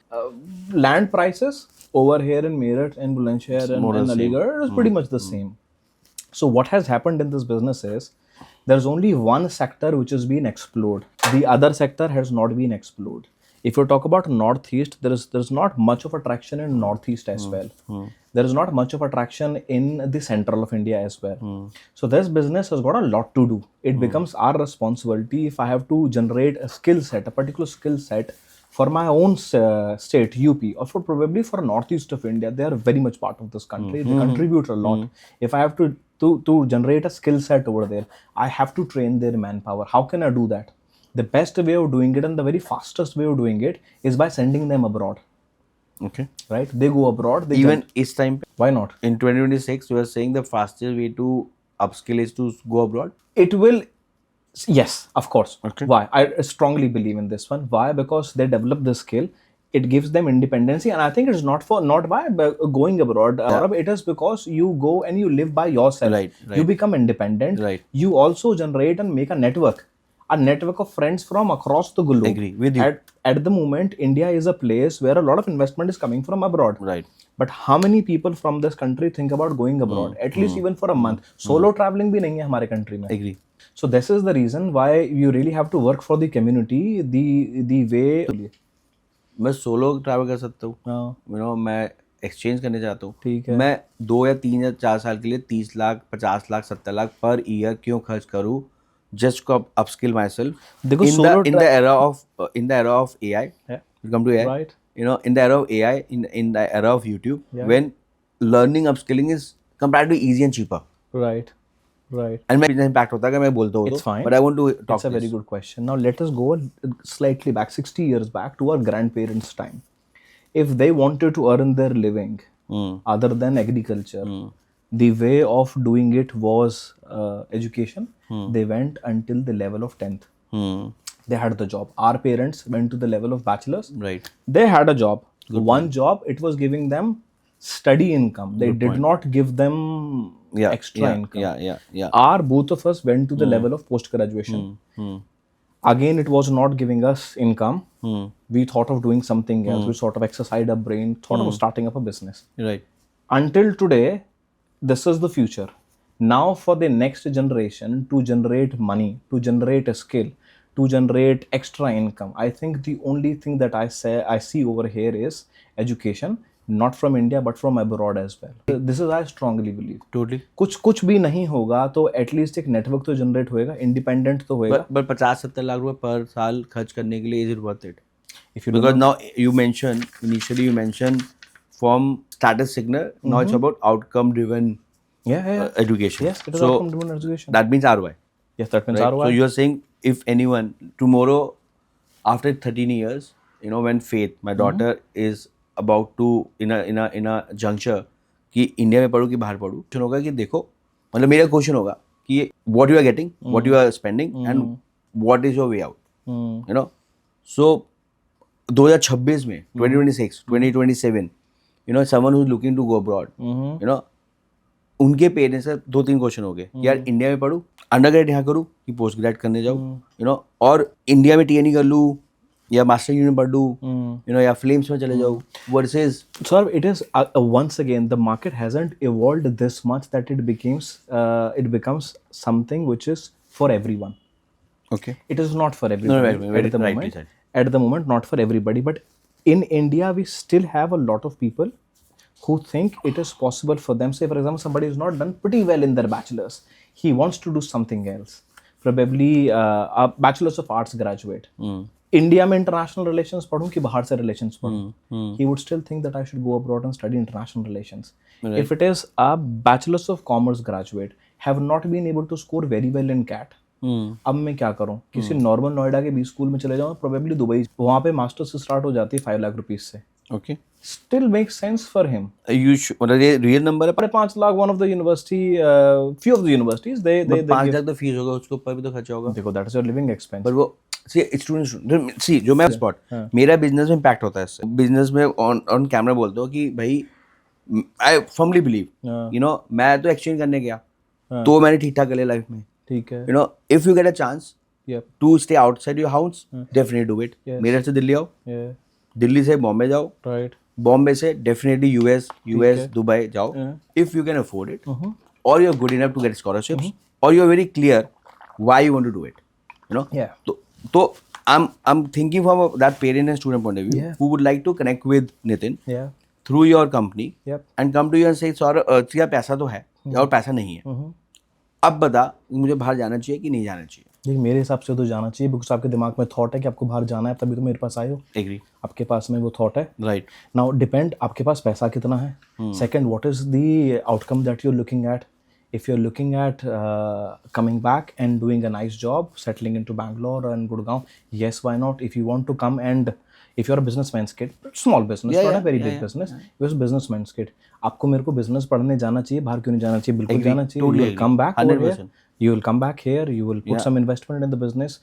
Land prices over here in Meerut and Bulandshahr and Aligarh is pretty much the same. So what has happened in this business is there's only one sector which has been explored. The other sector has not been explored. If you talk about Northeast, there's not much of attraction in Northeast as well. There is not much of attraction in the central of India as well. So this business has got a lot to do. It becomes our responsibility. If I have to generate a skill set, a particular skill set for my own state, UP, or probably for Northeast of India, they are very much part of this country. They contribute a lot. If I have to generate a skill set over there, I have to train their manpower. How can I do that? The best way of doing it and the very fastest way of doing it is by sending them abroad. Okay. Right? They go abroad. Even this time. Why not? In 2026, you are saying the fastest way to upskill is to go abroad? It will. Yes, of course. Okay. Why? I strongly believe in this one. Why? Because they develop the skill. It gives them independency, and I think it's not by going abroad. It is because you go and you live by yourself. Right. You become independent. Right. You also generate and make a network of friends from across the globe. Agree with you. At the moment, India is a place where a lot of investment is coming from abroad. Right. But how many people from this country think about going abroad? At least even for a month. Solo traveling bhi nahi hai hamare country mein. Agree. So this is the reason why you really have to work for the community. The way. मैं solo travel कर सकता हूँ. मैं exchange करने चाहता हूँ. ठीक है. मैं 2 या 3 या 4 साल के लिए 30 लाख, 50 लाख, 70 लाख पर ईयर क्यों खर्च करूँ just to upskill myself. देखो In solo the era of AI, yeah, you come to AI. right, In the era of AI, in the era of YouTube, yeah, when learning upskilling is comparatively easy and cheaper. right, right. And मैं business impact होता है अगर मैं बोलता हूँ It's तो, fine. but I want to It's talk a very this. good question. Now let us go slightly back, 60 years back to our grandparents' time. If they wanted to earn their living other than agriculture, the way of doing it was education. They went until the level of 10th. They had the job. Our parents went to the level of bachelor's. Right. They had a job. One job, it was giving them study income. They did not give them Yeah. extra Yeah. income. Yeah. Our both of us went to the level of post graduation. Again, it was not giving us income. We thought of doing something else. We sort of exercised our brain, thought of starting up a business. Right. Until today, this is the future. Now, for the next generation to generate money, to generate a skill, to generate extra income, I think the only thing that I see over here is education, not from India but from abroad as well. This is I strongly believe. Totally. कुछ भी नहीं होगा तो at least एक network तो generate होएगा, independent तो होएगा. But 50-70 लाख रुपए पर साल खर्च करने के लिए is it worth it? If you Because now you mentioned initially from status signal, now it's about outcome driven yeah. education. Yes, it is So outcome driven education. that means ROI. Yes, that means Right? ROI. So you're saying if anyone tomorrow, after 13 years, when Faith, my daughter, is about to in a juncture कि India में पढ़ूँ कि बाहर पढ़ूँ, question होगा कि देखो, मतलब मेरा question होगा कि what you are getting, what you are spending, and what is your way out. So 2026 में 2026 2027, someone who is looking to go abroad, उनके पेरेंट्स से 2-3 क्वेश्चन हो गए कि यार इंडिया में पढ़ूँ, अंडर ग्रेड यहाँ करूँ कि पोस्ट ग्रेड करने जाऊँ, और इंडिया में TNE कर लूँ या मास्टर यूनिट पढ़ लूँ, या फिल्म्स में चले जाऊँ, versus. Sir, it is once again the market hasn't evolved this much that it becomes something which is for everyone. Okay. It is not for everybody at the moment. At the moment, not for everybody. But in India, we still have a lot of people who think it is possible for them. Say, for example, somebody has not done pretty well in their bachelor's. He wants to do something else. Probably a bachelor's of arts graduate. India में international relations पढ़ूं कि बाहर से relations पढ़ूं? He would still think that I should go abroad and study international relations. Right. If it is a bachelor's of commerce graduate, have not been able to score very well in CAT. अब मैं क्या करूं? किसी normal Noida के B school में चले जाऊं, probably Dubai, वहां पे मास्टर्स स्टार्ट हो जाती है 5 लाख रुपीस से. Okay. Still makes sense for him. मतलब ये रियल नंबर है. 5 lakh, one of the university, few of the universities they 5 lakh तो फीस होगा, उसके ऊपर भी तो खर्चा होगा. देखो, that is your living expense. पर वो सी जो मैं स्पॉट मेरा बिजनेस में इम्पैक्ट होता है इससे. बिजनेस में ऑन कैमरा बोलते हो कि भाई आई फर्मली बिलीव, मैं तो एक्सचेंज करने गया तो मैंने ठीक ठाक कर लिया लाइफ में. ठीक है. If you get a chance to stay outside your house, definitely do it. मेरे से दिल्ली आओ, दिल्ली से बॉम्बे जाओ, राइट, बॉम्बे से डेफिनेटली यूएस दुबई जाओ, if you can afford it, और you are good enough to get scholarships, और you are very clear why you want to do it. So I'm thinking from that parent and student point of view, who would like to connect with Nitin through your company, and come to you and say, Saurabh, तेरा पैसा तो है और पैसा नहीं है, अब बता मुझे बाहर जाना चाहिए कि नहीं जाना चाहिए. देखिए, मेरे हिसाब से तो जाना चाहिए, बिकॉज आपके दिमाग में थॉट है कि आपको बाहर जाना है, तभी तो मेरे पास आए हो. एग्री. आपके पास में वो थॉट है, राइट. नाउ डिपेंड आपके पास पैसा कितना है. Second, what is the outcome that you are looking at. If you're looking at coming back and doing a nice job, settling into Bangalore and Gurgaon, yes, why not? If you want to come and if you're a businessman's kid, small business, not a very big business, you're a businessman's kid. आपको मेरे को business पढ़ने जाना चाहिए, बाहर क्यों नहीं जाना चाहिए? बिल्कुल जाना चाहिए. You will come back over here. You will come back here. You will put some investment in the business.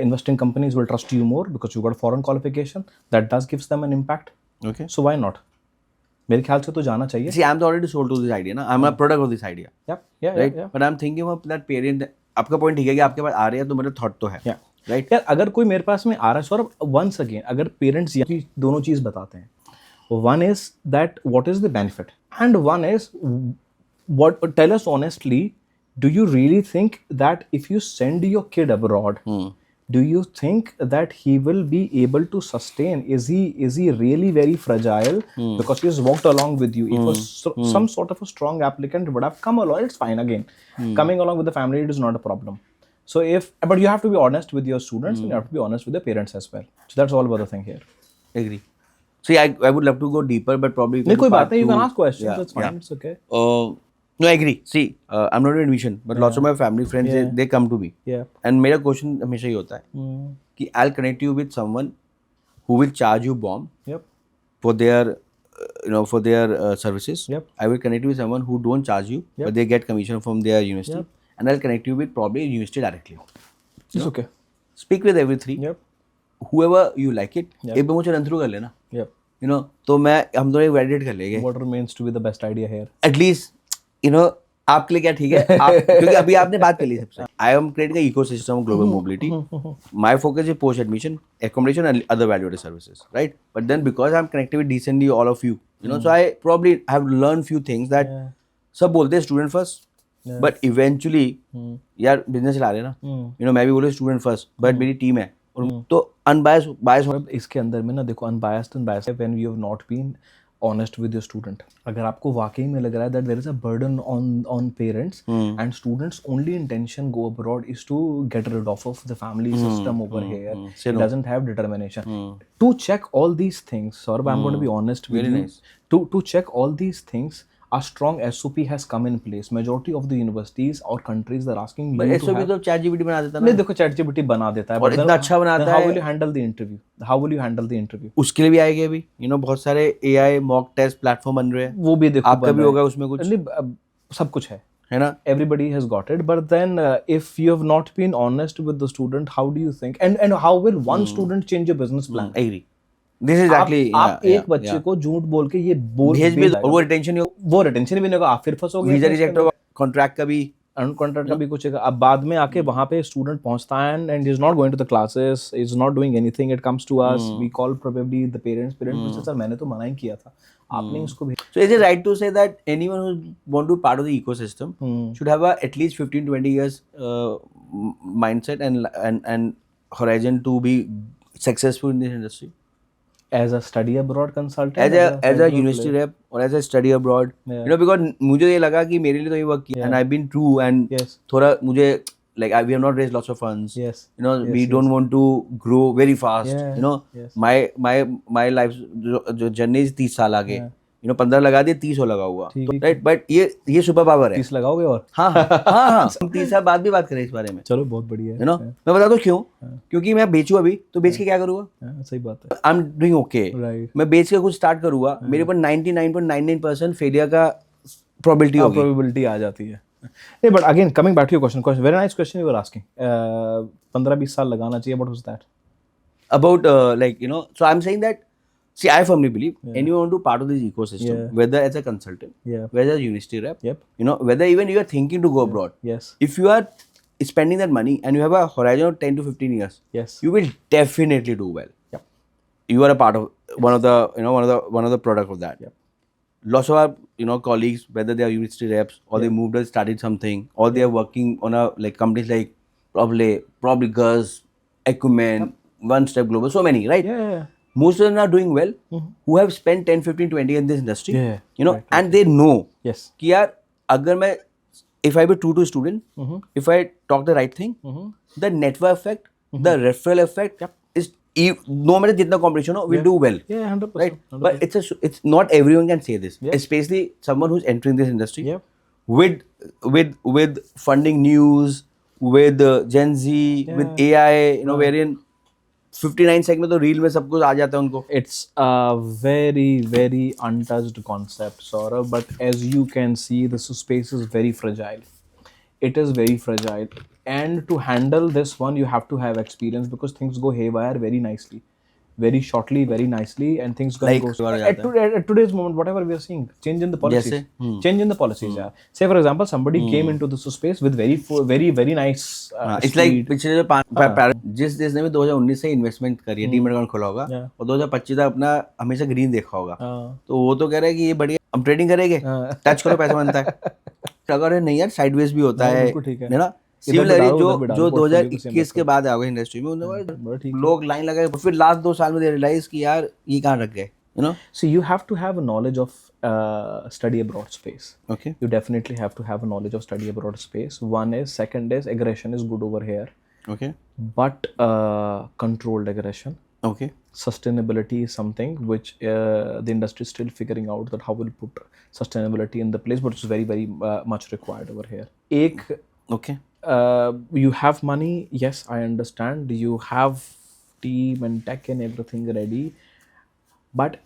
Investing companies will trust you more because you got a foreign qualification. That does gives them an impact. Okay. So why not? मेरे ख्याल से तो जाना चाहिए. See, I'm already sold to this idea, ना. I'm a product of this idea. Right? But I'm thinking of that parent. आपका point ठीक है कि आपके पास आ रहे हैं तो मेरा thought तो है. Right? यार, अगर कोई मेरे पास में आ रहा है, सौरभ, once again, अगर parents ये दोनों चीज़ बताते हैं, one is that what is the benefit, and one is what. Tell us honestly, do you really think that if you send your kid abroad, do you think that he will be able to sustain? Is he really very fragile? Because he has walked along with you. If some sort of a strong applicant would have come along, it's fine again. Coming along with the family, it is not a problem. So but you have to be honest with your students and you have to be honest with your parents as well. So that's all about the thing here. Agree. See, I would love to go deeper, but probably we नहीं can कोई do बात part नहीं, you can two. ask questions, Yeah, it's fine, yeah. it's okay. No, I agree. See, I'm not in admission, but lots of my family friends they come to me, Yeah. and मेरा question हमेशा ये होता है कि I'll connect you with someone who will charge you bomb Yep. for their for their services. Yep. I will connect you with someone who don't charge you, Yep. but they get commission from their university, Yep. and I'll connect you with probably a university directly. It's okay. Speak with every three. Yep. Whoever you like it. Yep. एक बार मुझे run through कर लेना. Yep. तो हम दोनों validate कर लेंगे. What remains to be the best idea here? At least आपके लिए क्या ठीक है आप क्योंकि अभी आपने बात कर ली सबसे. I am creating a ecosystem of global mobility. My focus is post admission, accommodation and other value-added services, right? But then because I'm connected with decently all of you, so I probably have learned few things that सब बोलते हैं student first, but eventually यार business चला रहे हैं ना, मैं भी बोले स्टूडेंट फर्स्ट, बट मेरी टीम है तो अनबायस बायस. इसके अंदर में ना देखो unbiased when you have not been honest with your student. अगर आपको वाकई में लग रहा है that there is a burden on parents and students only intention go abroad is to get rid of the family system over here. It doesn't have determination. To check all these things, Saurabh, I'm going to be honest with you. Nice. To check all these things, a strong SOP has come in place. Majority of the universities or countries are asking you to SOP have. तो ChatGPT बना देता है ना. नहीं देखो ChatGPT बना देता है और इतना अच्छा बनाता how है. will you handle the interview? How will you handle the interview? उसके लिए भी आएगी अभी बहुत सारे AI मॉक टेस्ट प्लेटफॉर्म बन रहे हैं. वो भी देखो आपका भी होगा उसमें कुछ. नहीं सब कुछ है ना. Everybody has got it, but then if you have not been honest with the student, how do you think and how will one student change your business plan? Agree. This is exactly. आप एक बच्चे को झूठ बोल के ये भेज भी और वो रिटेंशन भी नहीं होगा, आप फिर फंसोगे. वीजा रिजेक्ट होगा, कॉन्ट्रैक्ट का भी कॉन्ट्रैक्ट का भी कुछ है. अब बाद में आके वहाँ पे स्टूडेंट पहुँचता है and is not going to the classes, is not doing anything. It comes to us, we call probably the parents पूछते सर मैंने तो मना ही किया था, आपने उसको भी. So is it right to say that anyone who want to be part of the ecosystem should have at least 15-20 years mindset and horizon to be successful in this industry? As a study abroad consultant, as a university rep or as a study abroad, because मुझे ये लगा कि मेरे लिए तो ये work किया and I've been true and थोड़ा मुझे like we have not raised lots of funds, we don't want to grow very fast, my life जो journey 30 साल आगे, 15 लगा दिए 30 हो लगा हुआ, राइट. बट ये सुपर पावर है. 30 लगाओगे और हाँ हम 30 साल बाद भी बात करें इस बारे में. चलो बहुत बढ़िया है. मैं बता दूं क्यों, क्योंकि मैं बेचूं अभी तो बेच के क्या करूँगा. सही बात है. आई एम डूइंग ओके, मैं बेच के कुछ स्टार्ट करूँगा, मेरे पर 99.99% फेलियर का प्रोबेबिलिटी आ जाती है. नहीं but again coming back to your question, very nice question you were asking. 15-20 साल लगाना चाहिए, what was that about like so I'm saying that, see, I firmly believe anyone want to part of this ecosystem, whether as a consultant, whether as a university rep, whether even you are thinking to go abroad, if you are spending that money and you have a horizon of 10 to 15 years, you will definitely do well. You are a part of one of the product of that. Lots of our colleagues, whether they are university reps or they moved or started something, or they are working on a like companies like probably Girls, Acumen, One Step Global, so many, right? Most of them are doing well, who have spent 10, 15, 20 in this industry, and they know कि यार अगर मैं if I be true to student, if I talk the right thing, the network effect, the referral effect is no matter जितना competition हो, will do well. 100%. Right? 100%. But it's not everyone can say this, especially someone who's entering this industry with funding news, with Gen Z, with AI, wherein 59 second में तो reel में सब कुछ आ जाता है उनको. It's a very untouched concept, Saurabh, but as you can see, this space is very fragile. It is very fragile, and to handle this one, you have to have experience because things go haywire very nicely, very shortly, very nicely, and things can go at today's moment. Whatever we are seeing, change in the policies, change in the policies. Say for example, somebody came into this space with very nice. It's like पिछले जो जिस देश ने भी 2019 से investment करी है, demat account खोला होगा और 2025 तक अपना हमेशा ग्रीन देखा होगा, तो वो तो कह रहा है कि ये बढ़िया, हम ट्रेडिंग करेंगे, टच करो पैसा बनता है. अगर नहीं यार साइडवेज भी होता है ना. सिमिलरली जो 2021 के बाद आ गए इंडस्ट्री में, लोग लाइन लगाए, फिर लास्ट 2 साल में रियलाइज कि यार ये कहाँ रख गए. you know. So you have to have a knowledge of study abroad space. Okay. You definitely have to have a knowledge of study abroad space. Second is aggression is good over here, Okay. but controlled aggression. Okay. Sustainability is something which the industry is still figuring out that how we'll put sustainability in the place, but it's very, very much required over here. Okay. You have money, yes, I understand. You have team and tech and everything ready, but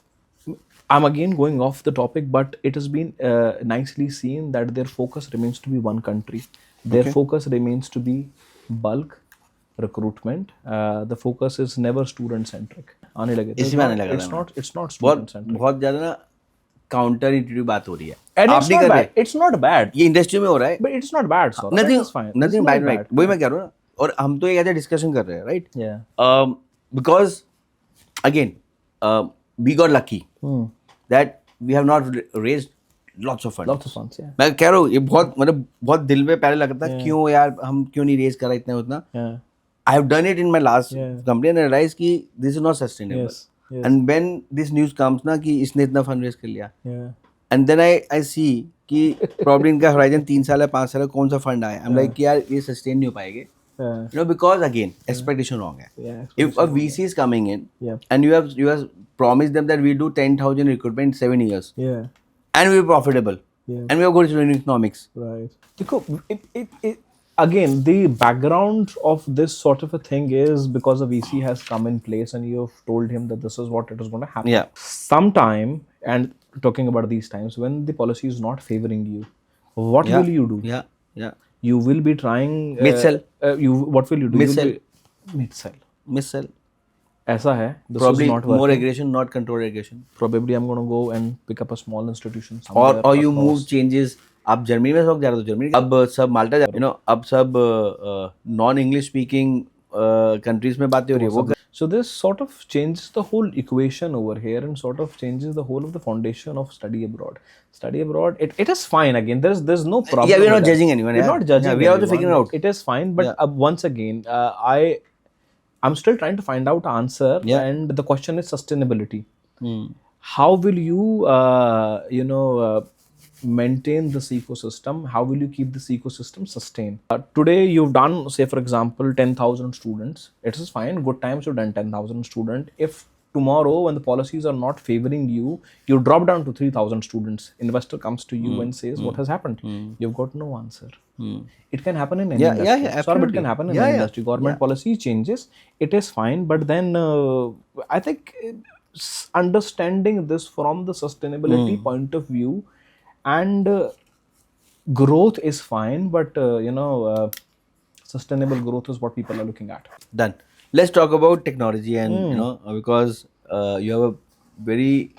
I'm again going off the topic, but it has been nicely seen that their focus remains to be one country. Their focus remains to be bulk recruitment. The focus is never student-centric. आने लगे. इसी में आने लगा It's था not. It's not बहुत student-centric. बहुत ज्यादा ना काउंटर इंटरव्यू बात हो रही है. And आप it's नहीं not कर bad. रहे. It's not bad. ये इंडस्ट्री में हो रहा है. But it's not bad, sir. Nothing, It's fine. nothing It's bad, not right? वही मैं कह रहा हूँ ना. और हम तो एक ऐसा डिस्कशन कर रहे हैं, right? Yeah. Because again, we got lucky that we have not raised lots of funds. Lots of funds, yeah. मैं कह रहा हूँ ये बहुत मतलब बहुत दिल में पहले लगता था क्यों यार हम क्यों नहीं रेज कर रहे इतना उतना. Yeah. I have done it in my last Yeah. company and I realized कि this is not sustainable. Yes. Yes. And when this news comes ना कि इसने इतना फंड रेज कर लिया, Yeah. and then I see कि probably इनका horizon 3 साल है 5 साल है कौन सा फंड आया. I'm like कि यार ये sustain नहीं हो पाएंगे. Yeah. You know, because again expectation wrong है. Yeah. If a VC is coming in Yeah. and you have promised them that we do 10,000 recruitment in 7 years Yeah. and we're profitable Yeah. and we have good student economics. Right. Because again, the background of this sort of a thing is because a VC has come in place and you've told him that this is what it is going to happen. Yeah. Sometime, and talking about these times, when the policy is not favoring you, what Yeah. will you do? Yeah. Yeah. You will be trying... Mid-sell. What will you do? Mid-sell. Mid-sell. Miss-sell. ऐसा है. This Probably is not working. more aggression, not controlled aggression. Probably I'm going to go and pick up a small institution somewhere. Or you across. move changes. आप Germany में सब जा रहे हो तो Germany अब सब माल्टा जा रहे हो अब सब नॉन इंग्लिश स्पीकिंग कंट्रीज में बातें हो रही है वो. So this sort of changes the whole equation over here and sort of changes the whole of the foundation of study abroad. Study abroad, it is fine again. There's no problem. Yeah, we're not with that. judging anyone. We're Yeah. not judging. Yeah, we are also anyone. figuring out. It is fine, but Yeah. once again, I'm still trying to find out answer. Yeah. And the question is sustainability. How will you maintain this ecosystem? How will you keep this ecosystem sustained? Today you've done, say for example, 10,000 students. It is fine, good times you've done 10,000 students. If tomorrow when the policies are not favoring you, you drop down to 3,000 students, investor comes to you and says what has happened. You've got no answer. It can happen in any Yeah, industry. yeah, Sorry, but it absolutely. can happen in Yeah, any yeah. industry. Government policy changes, it is fine, but then I think understanding this from the sustainability point of view and growth is fine, but sustainable growth is what people are looking at. Done. Let's talk about technology and because you have a very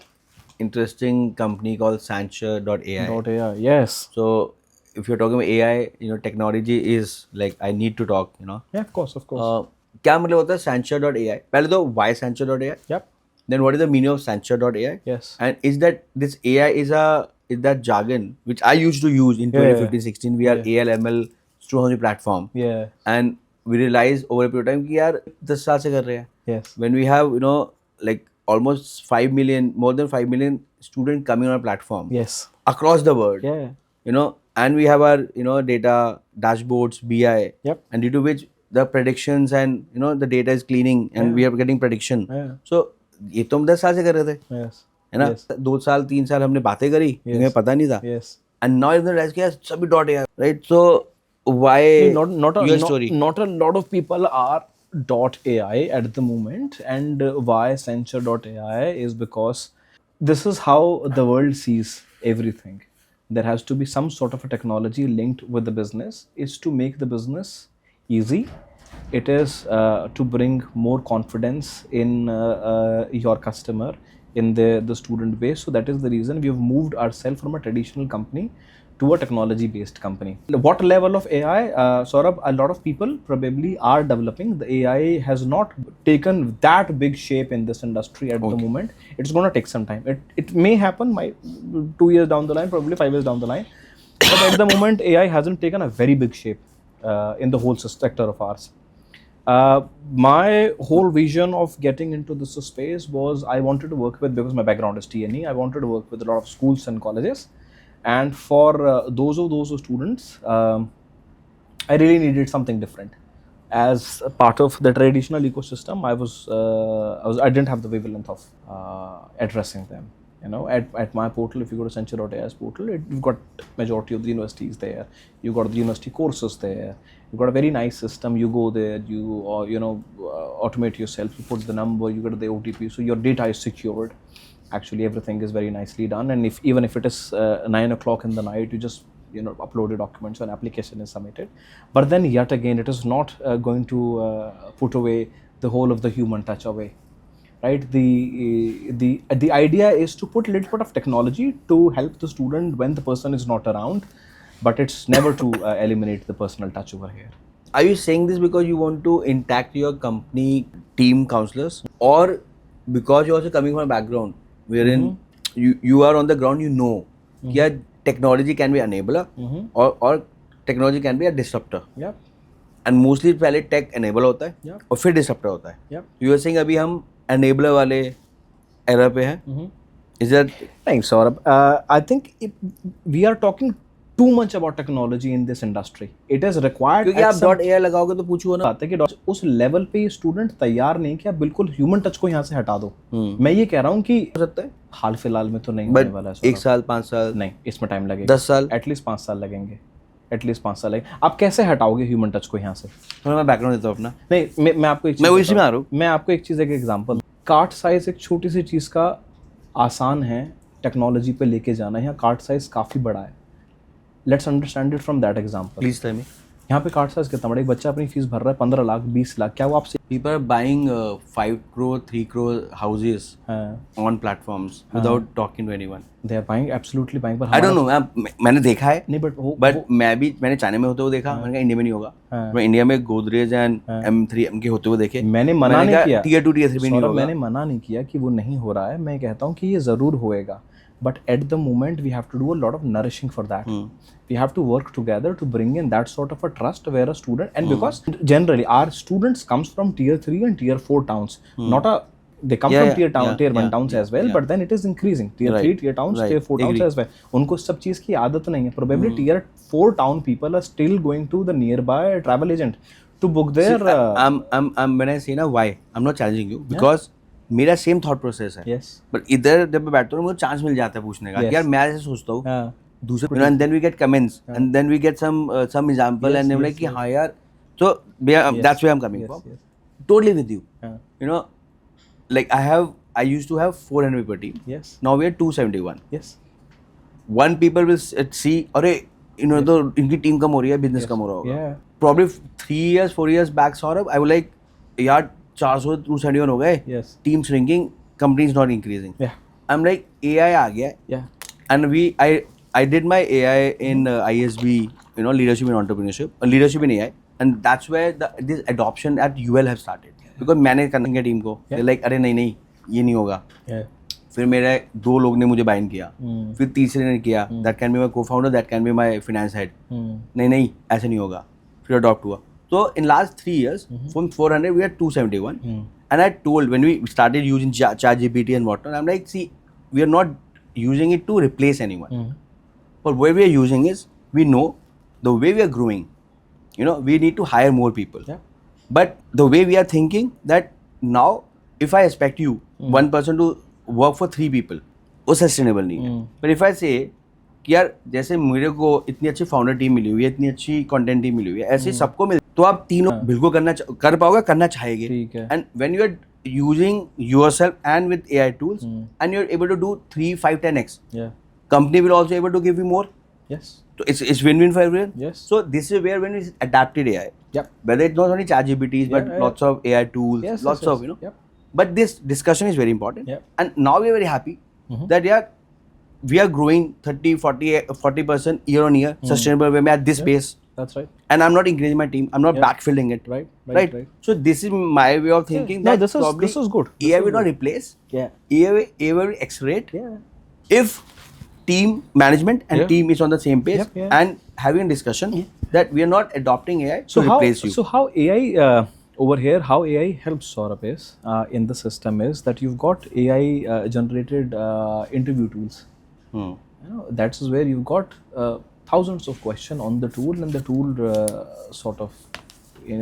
interesting company called Santure.ai. .ai, yes. So if you're talking about AI, technology is like I need to talk. Yeah, of course, of course. क्या मतलब होता है Santure.ai? पहले तो why Santure.ai? Yep. Then what is the meaning of Santure.ai? Yes. And is that this AI is that jargon which I used to use in 2015-16? We are AL ML student platform. Yeah. And we realized over a period of time कि यार 10 साल से कर रहे हैं. Yes. When we have like almost 5 million, more than 5 million students coming on our platform. Yes. Across the world. Yeah. And we have our data dashboards, BI. Yep. And due to which the predictions and the data is cleaning and we are getting prediction. Yeah. So ये तो हम 10 साल से कर रहे थे. Yes. है ना. 2 साल 3 साल हमने बातें करी, हमें पता नहीं था. Yes. And now even realize कि सभी .ai, right? So why your story? Not a lot of people are .ai at the moment, and why Santure.ai is because this is how the world sees everything. There has to be some sort of a technology linked with the business, is to make the business easy. It is to bring more confidence in your customer, in the student base. So that is the reason we have moved ourselves from a traditional company to a technology based company. What level of AI? Saurabh, a lot of people probably are developing. The AI has not taken that big shape in this industry at the moment. It's going to take some time. It may happen 2 years down the line, probably 5 years down the line. But at the moment, AI hasn't taken a very big shape in the whole sector of ours. My whole vision of getting into this space was I wanted to work with, because my background is TNE, I wanted to work with a lot of schools and colleges. And for those students, I really needed something different. As a part of the traditional ecosystem, I didn't have the wavelength of addressing them. At my portal, if you go to Santure.ai's portal, you've got majority of the universities there. You've got the university courses there. You've got a very nice system. You go there, you automate yourself. You put the number, you get the OTP, so your data is secured. Actually, everything is very nicely done. And even if it is 9 o'clock in the night, you just upload your documents, and application is submitted. But then yet again, it is not going to put away the whole of the human touch away. Right, the idea is to put a little bit of technology to help the student when the person is not around, but it's never to eliminate the personal touch over here. Are you saying this because you want to intact your company team counselors, or because you're also coming from a background wherein you are on the ground, yeah, technology can be enabler or technology can be a disruptor. Yeah. And mostly पहले tech enable होता है Yeah. और फिर disruptor होता है. Yeah. You are saying अभी हम enabler वाले era पे हैं. Is that? Thanks, Saurabh. I think we are talking too much about technology in this industry. It is required. क्योंकि आप .ai लगाओगे तो पूछो ना. बात है कि उस लेवल पे स्टूडेंट तैयार नहीं कि आप बिल्कुल ह्यूमन टच को यहाँ से हटा दो. मैं ये कह रहा हूँ कि हो सकता है हाल फिलहाल में तो नहीं होने वाला है. 1 साल 5 साल नहीं, इसमें टाइम लगेगा. 10 साल एटलीस्ट 5 साल लगेंगे. एटलीस्ट 5 साल लगेंगे. आप कैसे हटाओगे ह्यूमन टच को यहाँ से? मैं बैकग्राउंड देता हूँ अपना. नहीं, मैं आपको एक चीज़, मैं वही में आ रहा हूँ. मैं आपको एक चीज़, एक एग्जांपल. कार्ट साइज एक छोटी सी चीज़ का आसान है टेक्नोलॉजी पे लेके जाना. यहाँ कार्ट साइज काफ़ी बड़ा है. Let's understand it from that example. Please tell me. यहाँ पे कार्ट साइज कितना बड़ा? एक बच्चा अपनी फीस भर रहा है 15 लाख 20 लाख. क्या वो आपसे People are buying 5 crore, 3 crore houses on platforms without talking to anyone. They are buying, absolutely buying. I don't know. मैंने देखा है. नहीं, but मैंने चाइना में होते हुए देखा. मैंने कहा इंडिया में नहीं होगा. मैं इंडिया में गोदरेज एंड M3M के होते हुए देखे. मैंने मना नहीं किया. Tier 2 Tier 3 भी नहीं होगा. मैंने मना नहीं किया कि वो नहीं हो रहा है. मैं कहता हूँ कि ये ज़रूर होएगा. But at the moment, we have to do a lot of nourishing for that. We have to work together to bring in that sort of a trust where a student, and because generally our students comes from tier 3 and tier 4 towns, they come from tier 1 towns as well, but then it is increasing. Tier 3, tier towns, tier 4 towns as well. उनको सब चीज़ की आदत नहीं है. Probably tier 4 town people are still going to the nearby travel agent to book their. When I say now why, I'm not challenging you because मेरा same thought process है. But इधर जब मैं बैठता हूँ मुझे चांस मिल जाता है पूछने का. यार मैं ऐसे सोचता हूँ दूसरे, and then we get comments and then we get some example and like कि हाँ यार, so that's where I'm coming from. Totally with you. You know, like I used to have 400 per team. Yes. Now we are 271. Yes. One people will see, अरे तो इनकी team कम हो रही है, business कम हो रहा होगा. Probably 3 years 4 years back, Saurabh, I was like यार 400 271 हो गए. Yes. Team shrinking, company is not increasing. Yeah. I'm like AI आ गया. Yeah. And I did my AI in ISB, leadership in entrepreneurship, leadership in AI, and that's where this adoption at UL have started. Because मैंने करने के team को, they're like अरे नहीं ये नहीं होगा. Yeah. फिर मेरे 2 लोग ने मुझे बाइंड किया. फिर तीसरे ने किया. That can be my co-founder, that can be my finance head. नहीं ऐसे नहीं होगा. फिर अडॉप्ट हुआ. So in last 3 years, from 400 we are 271. And I told when we started using ChatGPT and whatnot, I'm like, see, we are not using it to replace anyone. But what we are using is, we know the way we are growing, we need to hire more people. Yeah. But the way we are thinking that now, if I expect you, one person to work for 3 people, वो sustainable नहीं है. But if I say कि यार जैसे मेरे को इतनी अच्छी फाउंडर टीम मिली हुई है, इतनी अच्छी कंटेंट टीम मिली हुई है, ऐसे सबको मिल, तो आप तीनों बिल्कुल कर पाओगे, करना चाहेंगे. And when you are using yourself and with AI tools and you're able to do 3, 5, 10x, company will also able to give you more. Yes. So it's win-win for everyone. Yes. So this is where when we adapted AI. Yep. Whether it's not only ChatGPTs but lots of AI tools, lots of Yep. But this discussion is very important. Yep. And now we are very happy that we are growing 40% year on year sustainable way at this pace. That's right. And I'm not increasing my team. I'm not backfilling it. Right. So this is my way of thinking. No, that this is good. AI will not replace. Yeah. AI will accelerate. Yeah. If team management and team is on the same page and having a discussion that we are not adopting AI to replace you. So how AI over here, how AI helps Saurabh is in the system is that you've got AI generated interview tools. Hmm. You know, that's where you've got thousands of questions on the tool, and the tool sort of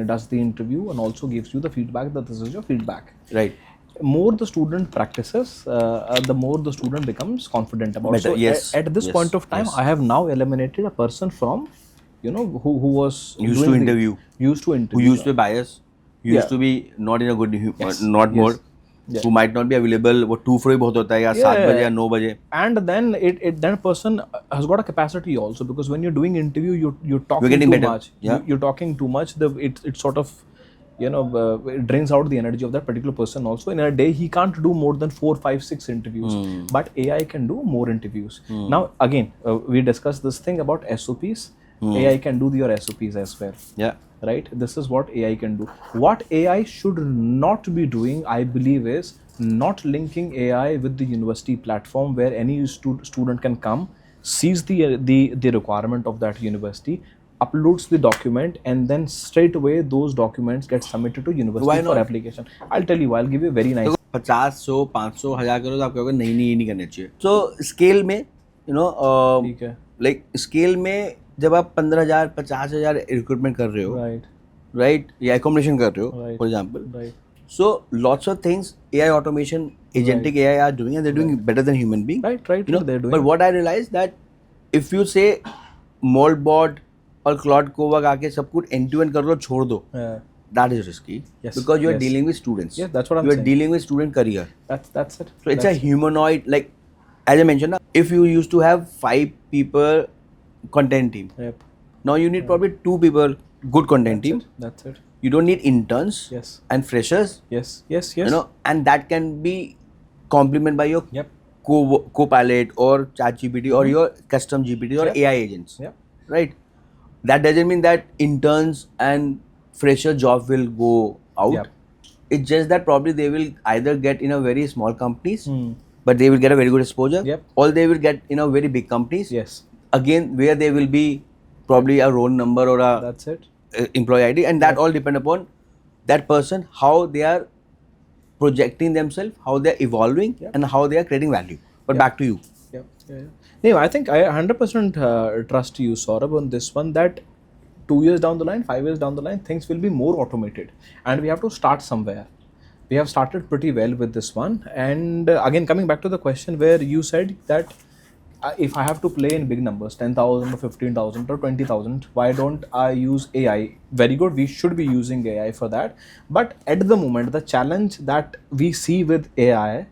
does the interview and also gives you the feedback that this is your feedback. Right. More the student practices, the more the student becomes confident about. Better, So yes, at this yes, point of time, yes. I have now eliminated a person from, you know, who was Used doing to interview. used to Who interview. used to be biased, used Yeah. to be not in a good Yes, not yes. more, Yeah. who might not be available, वो 2 4 ही बहुत होता है या 7 बजे या 9 बजे. And then it then person has got a capacity also, because when you're doing interview, you're talking getting too better. much. Yeah. You're talking too much. It sort of, you know, it drains out the energy of that particular person also. In a day, he can't do more than 4, 5, 6 interviews, but AI can do more interviews. Now again, we discussed this thing about SOPs. AI can do your SOPs as well. Yeah. Right? This is what AI can do. What AI should not be doing, I believe, is not linking AI with the university platform where any student can come, sees the requirement of that university, uploads the document, and then straight away those documents get submitted to university Why for not? application. I'll tell you, I'll give you a very nice. 50 100 500 1000 करो तो आप कहोगे नहीं नहीं ये नहीं करना चाहिए. So scale में you know ठीक है. like scale में जब आप 15,000 50,000 रिक्रूटमेंट कर रहे हो, Right. right, या accommodation कर रहे हो, Right. for example. Right. So lots of things AI automation, agentic AI are doing, and they're doing better than human being. Right. Right. You know, They're doing. but what I realized that if you say Moldbot और Claude Cova आके सब कुछ end to end कर लो छोड़ दो, Yeah. that is risky. Yes. Because you are Yes. dealing with students. Yeah, that's what I'm You are saying. dealing with student career. That's it. So it's a humanoid, like as I mentioned, if you used to have 5 people content team, Yep. now you need probably 2 people good content team. That's it. You don't need interns Yes. and freshers, Yes. Yes. Yes. you know, and that can be complemented by your Yep. Copilot or ChatGPT or your custom GPT or Yep. AI agents, Yep. right? That doesn't mean that interns and fresher job will go out. Yep. It's just that probably they will either get in a very small companies, Hmm. but they will get a very good exposure. Yep. Or they will get in a very big companies. Yes. Again, where they will be probably a roll number or a That's it. employee ID, and that all depend upon that person, how they are projecting themselves, how they are evolving, Yep. and how they are creating value. But Yep. back to you. Yeah. Yeah. No, I think I 100% trust you, Saurabh, on this one, that 2 years down the line, 5 years down the line, things will be more automated, and we have to start somewhere. We have started pretty well with this one. And again, coming back to the question where you said that if I have to play in big numbers, 10,000 or 15,000 or 20,000, why don't I use AI? Very good, we should be using AI for that. But at the moment, the challenge that we see with AI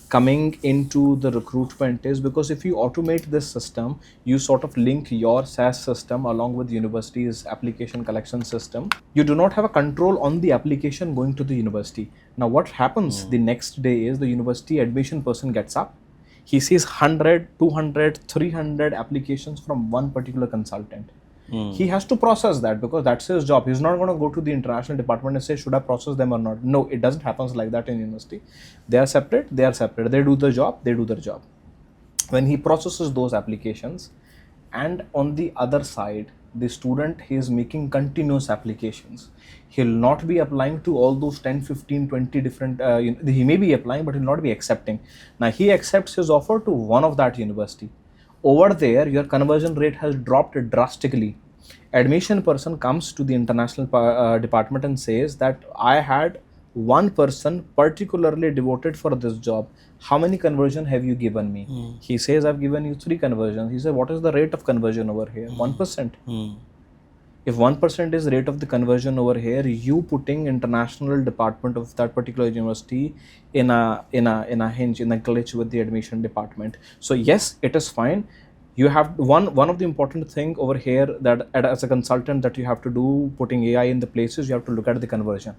coming into the recruitment is because if you automate this system, you sort of link your SaaS system along with university's application collection system. You do not have a control on the application going to the university. Now what happens the next day is the university admission person gets up. He sees 100, 200, 300 applications from one particular consultant. He has to process that because that's his job. He's not going to go to the international department and say, should I process them or not? No, it doesn't happen like that in university. They are separate. They do the job, they do their job. When he processes those applications, and on the other side, the student, he is making continuous applications. He'll not be applying to all those 10, 15, 20 different, he may be applying, but he'll not be accepting. Now, he accepts his offer to one of that university. Over there, your conversion rate has dropped drastically. Admission person comes to the international department and says that I had one person particularly devoted for this job. How many conversion have you given me? He says, I've given you 3 conversions. He said, what is the rate of conversion over here? 1%. If 1% is rate of the conversion over here, you putting international department of that particular university in a glitch with the admission department. So yes, it is fine. You have one of the important thing over here that as a consultant that you have to do, putting AI in the places, you have to look at the conversion.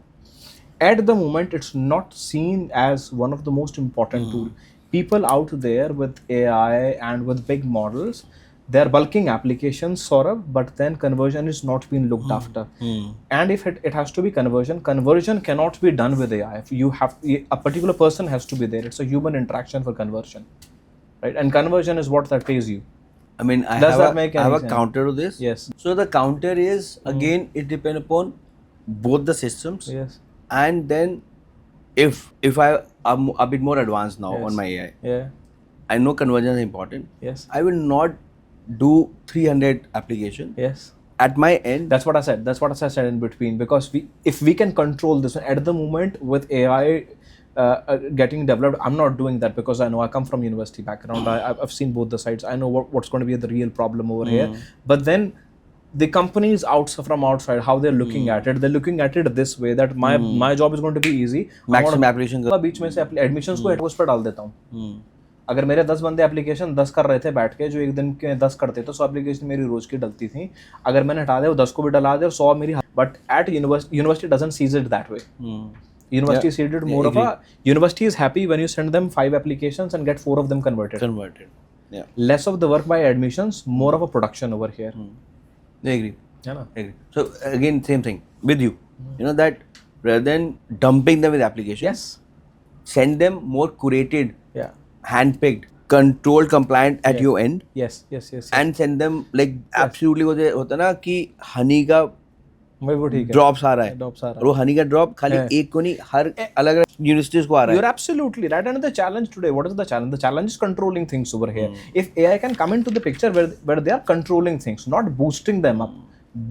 At the moment, it's not seen as one of the most important tool. People out there with AI and with big models, they're bulking applications, sort of, but then conversion is not being looked after. And if it has to be conversion cannot be done with AI. If you have a particular person has to be there. It's a human interaction for conversion, right? And conversion is what that pays you. I mean, I Does have that make I have any a sense? counter to this. Yes. So the counter is again, it depends upon both the systems. Yes. And then if I'm a bit more advanced now Yes. on my AI, Yeah. I know conversion is important. Yes. I will not do 300 application Yes. at my end. That's what I said. That's what I said in between. Because if we can control this at the moment with AI getting developed, I'm not doing that because I know I come from university background. I've seen both the sides. I know what's going to be the real problem over here. But then the companies from outside, how they're looking at it, they're looking at it this way that my job is going to be easy. Maximum application कर- बीच में से admissions को उस पर डाल देता हूँ. अगर मेरे 10 बंदे एप्लीकेशन 10 कर रहे थे बैठ के, जो एक दिन के 10 करते तो 100 एप्लीकेशन मेरी रोज की डलती थी. अगर मैंने हटा दिया वो 10 को भी डला दे और 100 मेरी. But at university doesn't sees it that way. University sees it more of a university is happy when you send them 5 applications and get 4 of them converted. Yeah. Less of the work by admissions, more of a production over here. I agree. Yeah, Agree. So again, same thing with you. You know that rather than dumping them with applications, Yes. send them more curated, Yeah. handpicked, controlled, compliant at Yeah. your end, Yes. and send them like absolutely वो होता ना कि honey का वो ठीक है. Drops आ रहा है. Drops आ रहा है. और वो हनी का ड्रॉप खाली Yeah. एक को नहीं, हर अलग यूनिवर्सिटीज को आ रहा You're है. absolutely right. And the challenge today, what is the challenge? The challenge is controlling things over here. If AI can come into the picture where they are controlling things, not boosting them up.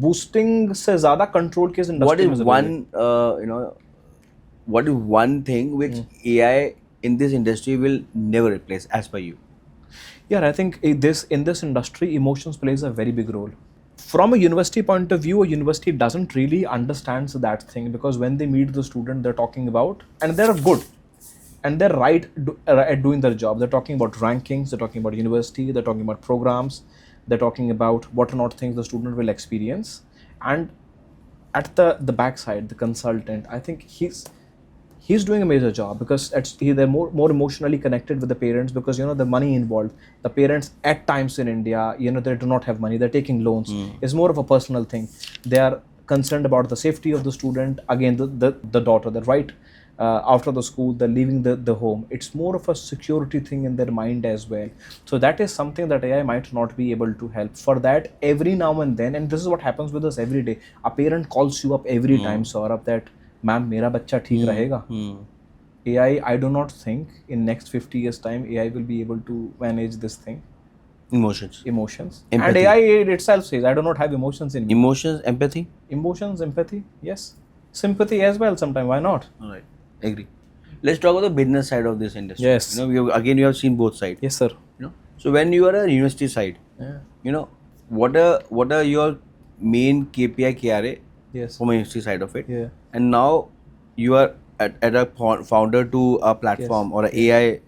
Boosting से ज़्यादा control के इस What industry में is ज़रूरी one what is one thing which AI in this industry will never replace as per you? Yeah, I think in this industry, emotions plays a very big role. From a university point of view, a university doesn't really understands that thing because when they meet the student, they're talking about, and they're good, and they're right at doing their job. They're talking about rankings, they're talking about university, they're talking about programs, they're talking about what or not things the student will experience. And at the backside, the consultant, I think he's doing a major job because they're more emotionally connected with the parents because the money involved. The parents at times in India, they do not have money. They're taking loans. It's more of a personal thing. They are concerned about the safety of the student. Again, the daughter, the right after the school, they're leaving the home. It's more of a security thing in their mind as well. So that is something that AI might not be able to help. For that, every now and then, and this is what happens with us every day, a parent calls you up every time, Saurabh, that ma'am मेरा बच्चा ठीक रहेगा. AI, I do not think in next 50 years time AI will be able to manage this thing. Emotions. Empathy. And AI itself says I do not have emotions in me. Emotions, empathy. Emotions, empathy, yes. Sympathy as well sometimes, why not? Alright, agree. Let's talk about the business side of this industry. Yes. You have seen both sides. Yes, sir. So when you are a university side, Yeah. What are your main KPI KRA Yes. from a university side of it? Yeah. And now you are at a founder to a platform or a AI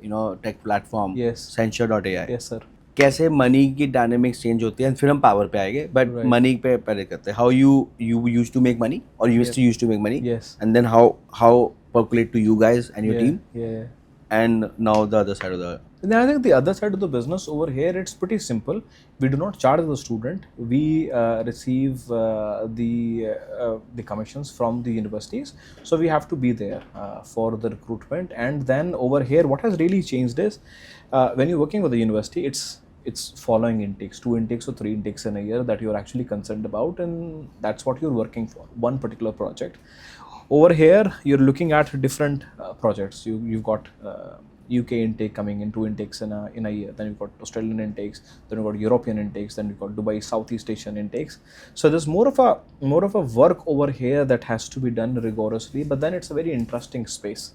tech platform. Yes. Santure.ai. Yes, sir. कैसे money की dynamics change होती है, फिर हम power पे आएंगे, but Right. Money पे पहले करते हैं. How you use to make money और university use to make money, Yes. And then how percolate to you guys and your Yeah. team, Yeah. and now the other side of the Then I think the other side of the business over here, it's pretty simple. We do not charge the student. We receive the commissions from the universities. So we have to be there for the recruitment. And then over here, what has really changed is when you're working with the university, it's following intakes, 2 intakes or 3 intakes in a year that you're actually concerned about, and that's what you're working for, one particular project. Over here, you're looking at different projects. You've got UK intake coming in, 2 intakes in a year. Then you've got Australian intakes. Then you've got European intakes. Then you've got Dubai, Southeast Asian intakes. So there's more of a work over here that has to be done rigorously. But then it's a very interesting space.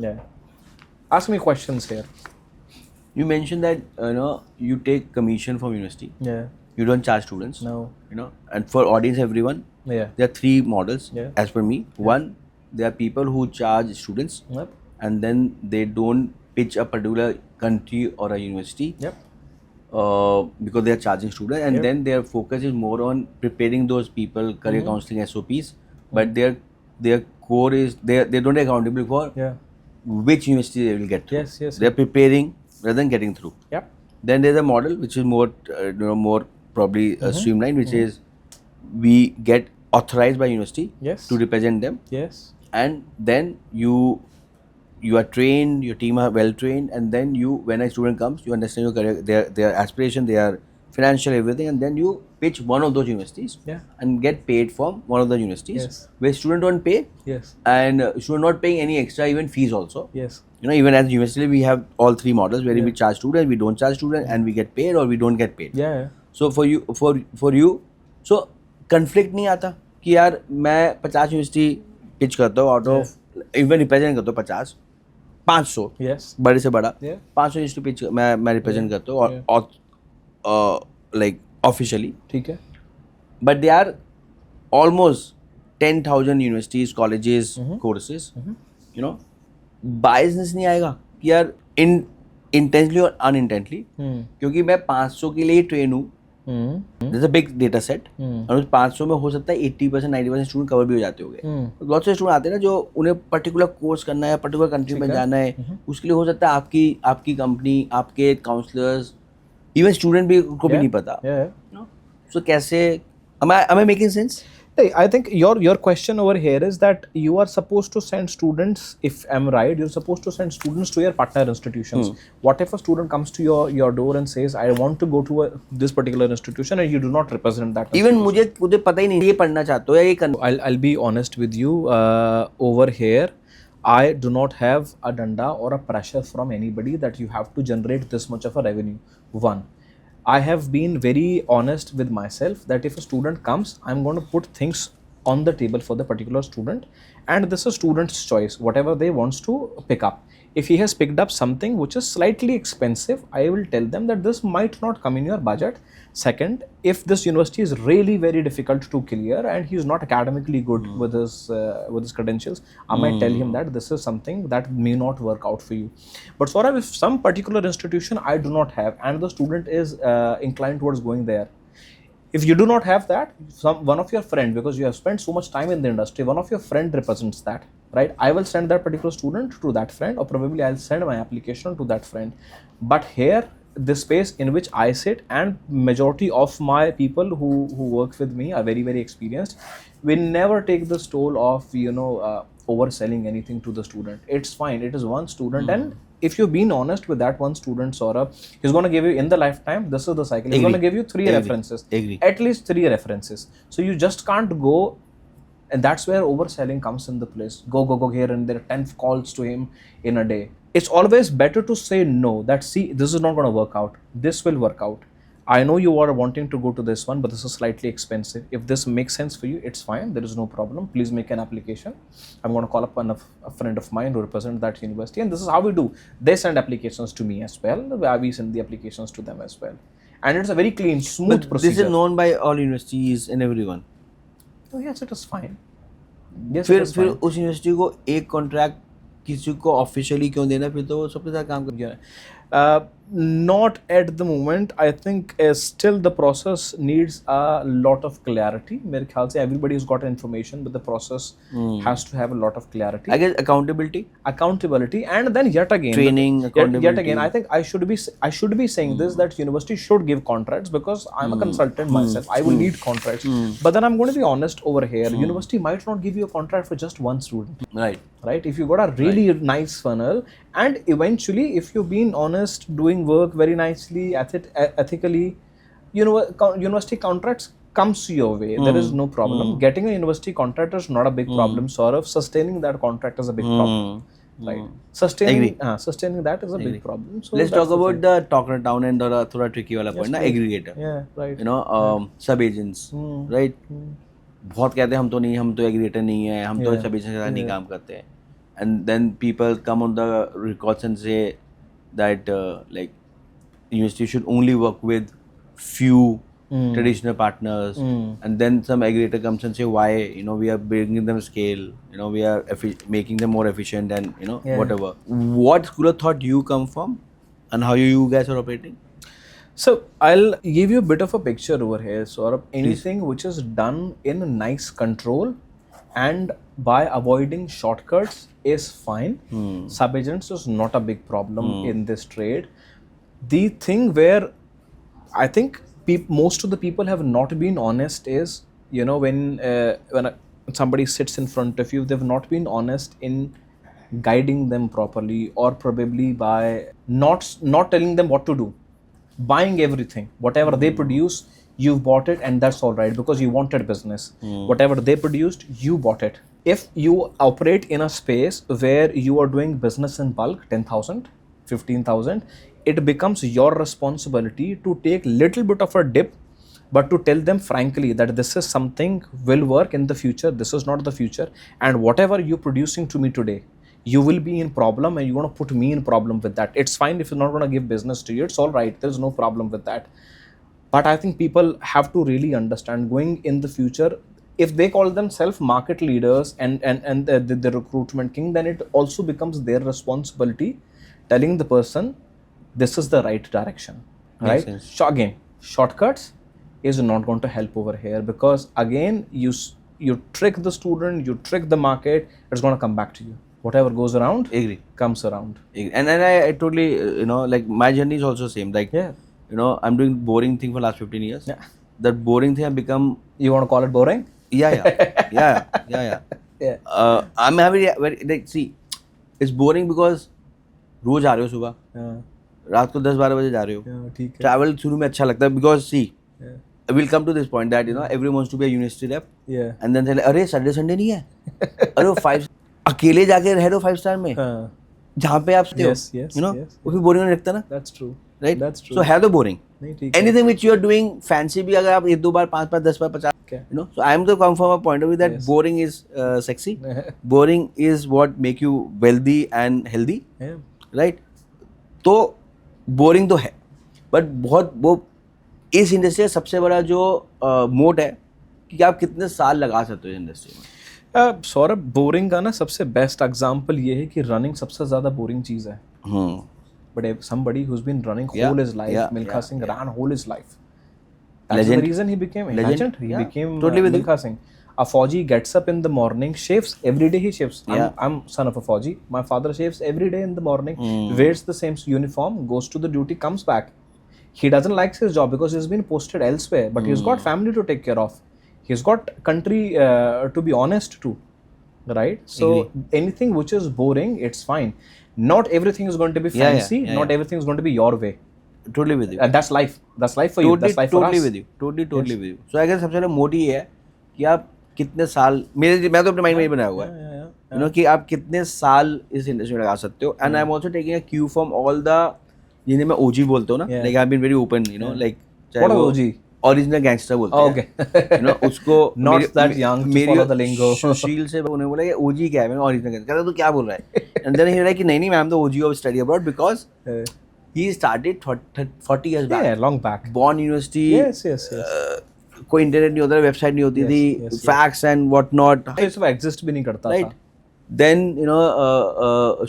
Yeah. Ask me questions here. You mentioned that you take commission from university. Yeah. You don't charge students. No. And for audience, everyone, Yeah. there are 3 models. Yeah. As per me, one, there are people who charge students, Yep. and then they don't pitch a particular country or a university. Yep. Because they are charging students, and Yep. then their focus is more on preparing those people, career counseling SOPs, but their core is they don't take accountability for Yeah. which university they will get through. Yes. They're preparing rather than getting through. Yep. Then there's a model which is more more probably streamlined, which is we get authorized by university Yes. to represent them, Yes. and then you are trained, your team are well trained, and then when a student comes, you understand your career, their aspiration, their financial everything, and then you pitch one of those universities and get paid from one of the universities Yes. where student don't pay Yes. and student not paying any extra even fees also. Yes. Even as university we have all three models where Yeah. we charge student, we don't charge student, and we get paid or we don't get paid. Yeah. So for you so conflict नहीं आता कि यार मैं 50 university pitch करता हूँ out of even represent करता हूँ 50 500 Yes. बड़े से बड़ा Yeah. 500 यूनिवर्सिटी पिच मैं रिप्रेजेंट करता हूँ और लाइक ऑफिशियली, ठीक है. But they are almost 10,000 universities colleges courses. Biasness नहीं आएगा कि यार इंटेंशनली और अनइंटेंशनली क्योंकि मैं 500 के लिए ट्रेन हूँ. There's a big data set और उस 500 में हो सकता है 80% 90% स्टूडेंट कवर भी हो जाते होंगे. बहुत से स्टूडेंट आते हैं ना जो उन्हें पर्टिकुलर कोर्स करना है, पर्टिकुलर कंट्री में जाना है, उसके लिए हो सकता है आपकी कंपनी, आपके काउंसलर्स, इवन स्टूडेंट भी को भी नहीं पता. सो कैसे am I making sense? Hey, I think your question over here is that you are supposed to send students, if I'm right, you're supposed to send students to your partner institutions. What if a student comes to your door and says, I want to go to this particular institution and you do not represent that Even मुझे पता ही नहीं ये पढ़ना चाहते हो या ये करना. I'll be honest with you, over here I do not have a danda or a pressure from anybody that you have to generate this much of a revenue. One, I have been very honest with myself that if a student comes, I'm going to put things on the table for the particular student, and this is student's choice, whatever they wants to pick up. If he has picked up something which is slightly expensive, I will tell them that this might not come in your budget. Second, if this university is really very difficult to clear and he is not academically good with his credentials, I might tell him that this is something that may not work out for you. But Saurabh, if some particular institution I do not have and the student is inclined towards going there, if you do not have that, one of your friend, because you have spent so much time in the industry, one of your friend represents that, right? I will send that particular student to that friend, or probably I'll send my application to that friend. But here, the space in which I sit and majority of my people who work with me are very, very experienced. We never take this toll of, overselling anything to the student. It's fine. It is one student. And if you've been honest with that one student, Saurabh, he's going to give you in the lifetime, this is the cycle. He's going to give you 3 references. At least 3 references. So you just can't go, and that's where overselling comes in the place. Go here and there, 10 calls to him in a day. It's always better to say no, that see, this is not going to work out. This will work out. I know you are wanting to go to this one, but this is slightly expensive. If this makes sense for you, it's fine. There is no problem. Please make an application. I'm going to call up a friend of mine who represents that university. And this is how we do. They send applications to me as well. We send the applications to them as well. And it's a very clean, smooth procedure. This is known by all universities and everyone. Oh, yes, it is fine. Yes, फिर उस university को एक contract किसी को officially क्यों देना, फिर तो वो सबके साथ काम कर. Not at the moment. I think still the process needs a lot of clarity. मेरे ख्याल से everybody has got information, but the process has to have a lot of clarity. I guess accountability, and then yet again training, accountability. Yet again, I think I should be saying this, that university should give contracts, because I'm a consultant myself. I will need contracts. But then I'm going to be honest over here. University might not give you a contract for just one student. Right? If you got a really nice funnel, and eventually if you've been honest, doing work very nicely, ethically, university contracts comes your way. There is no problem. Getting a university contract is not a big problem. Sort of sustaining that contract is a big problem. Right? Sustaining that is a big problem. So let's talk about the talker town and the thoda tricky wala point, na aggregator. Yeah, right. Sub agents, right? बहुत कहते हैं हम तो aggregator नहीं है, हम तो सब एजेंट के साथ नहीं काम करते हैं. And then people come on the records and say that like university should only work with few traditional partners, and then some aggregator comes and say why we are bringing them scale, we are making them more efficient and whatever. What school of thought you come from and how you guys are operating? So I'll give you a bit of a picture over here. So anything which is done in nice control and by avoiding shortcuts is fine. Sub-agents is not a big problem in this trade. The thing where I think most of the people have not been honest is, when somebody sits in front of you, they've not been honest in guiding them properly, or probably by not telling them what to do. Buying everything, whatever they produce, you've bought it, and that's all right because you wanted business. Whatever they produced, you bought it. If you operate in a space where you are doing business in bulk, 10,000, 15,000, it becomes your responsibility to take little bit of a dip, but to tell them frankly that this is something will work in the future, this is not the future, and whatever you're producing to me today, you will be in problem and you want to put me in problem with that. It's fine if you're not going to give business to you, it's all right, there's no problem with that. But I think people have to really understand going in the future, if they call themselves market leaders and the recruitment king, then it also becomes their responsibility telling the person this is the right direction, right? So again, shortcuts is not going to help over here, because again you trick the student, you trick the market, it's going to come back to you. Whatever goes around, comes around. And I totally, like my journey is also same. Like, I'm doing boring thing for last 15 years. Yeah. That boring thing have become. You want to call it boring? Yeah. I'm having like, see, it's boring because रोज आ रहे हो सुबह, रात को 10-12 बजे जा रहे हो. Travel शुरू में अच्छा लगता है because see, we'll come to this point that everyone wants to be a university rep. And then say like, अरे संडे नहीं है, अरे वो 5 अकेले जाके रह रहे हो 5 स्टार में जहाँ पे आप हो, वो भी बोरिंग नहीं लगता ना. That's true. Right? That's true. So है तो boring. Anything which you are doing fancy भी अगर आप 1-2 बार 5 बार 10 बार 50, so I am to come from a point of view that boring is sexy. Boring is what make you wealthy and healthy. Right? तो boring तो है, but बहुत वो इस industry का सबसे बड़ा जो मोट है कि आप कितने साल लगा सकते हो इस इंडस्ट्री में. सौरभ, बोरिंग का ना सबसे बेस्ट एग्जांपल ये है कि रनिंग सबसे ज्यादा बोरिंग चीज है. But somebody who's been running whole his life, Milkha Singh ran whole his life. That's the reason he became a legend. He became totally with Milkha Singh. A Fauji gets up in the morning, shaves every day. He shaves. I'm son of a Fauji. My father shaves every day in the morning, wears the same uniform, goes to the duty, comes back. He doesn't like his job because he's been posted elsewhere, but he's got family to take care of. He's got country to be honest to, right? So anything which is boring, it's fine. Not everything is going to be fancy. Not everything is going to be your way. Totally with you. And that's life. That's life for you. That's life for us. Totally with you. Totally with you. So I guess सबसे पहले मोटी है कि आप कितने साल, मैं तो अपने माइंड में ही बनाया हुआ है, कि आप कितने साल इस इंडस्ट्री में लगा सकते हो. And I am also taking a cue from all the, जिन्हें मैं ओजी बोलते हो ना, like I have been very open, like what are OG, original gangster बोलते हैं. ओके. उसको not that young to follow the lingo. Sushil से उन्होंने बोला कि ओजी क्या है, मैंने ओरिजिनल गैंगस्टर. कहता तू क्या बोल रहा है? And then he was like कि नहीं I am the OG of study abroad because he started 40 years back. Yeah, long back. Born university. Yes. कोई इंटरनेट नहीं होता, वेबसाइट नहीं होती थी, फैक्स एंड व्हाट नॉट, ये सब एग्जिस्ट भी नहीं करता था. देन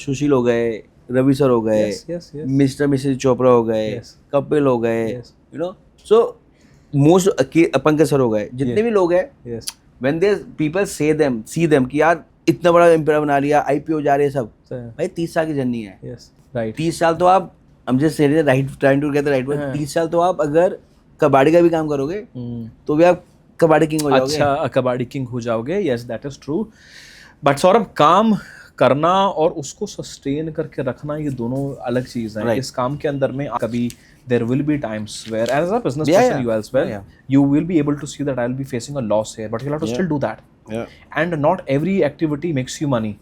सुशील हो गए, रवि सर हो गए, मिस्टर मिसेस चोपड़ा हो गए, कपिल हो गए, सो मोस्ट पंकज सर हो गए, जितने भी लोग हैं, when they people see them कि यार इतना बड़ा एम्पायर बना लिया, आईपीओ जा रहे हैं सब, भाई 30 साल की जर्नी है. 30 साल तो आप, I'm just saying that right, trying to get the right word. 30 साल तो आप अगर कबाड़ी का भी काम करोगे तो भी आप कबाड़ी किंग हो जाओगे. अच्छा, कबाड़ी किंग हो जाओगे. Yes, that is true. But Saurabh, काम करना और उसको सस्टेन करके रखना, ये दोनों अलग चीज है. इस काम के अंदर में कभी there will be times where as a business person you as well, you will be able to see that I will be facing a loss here, but you'll have to still do that. And not every activity makes you money.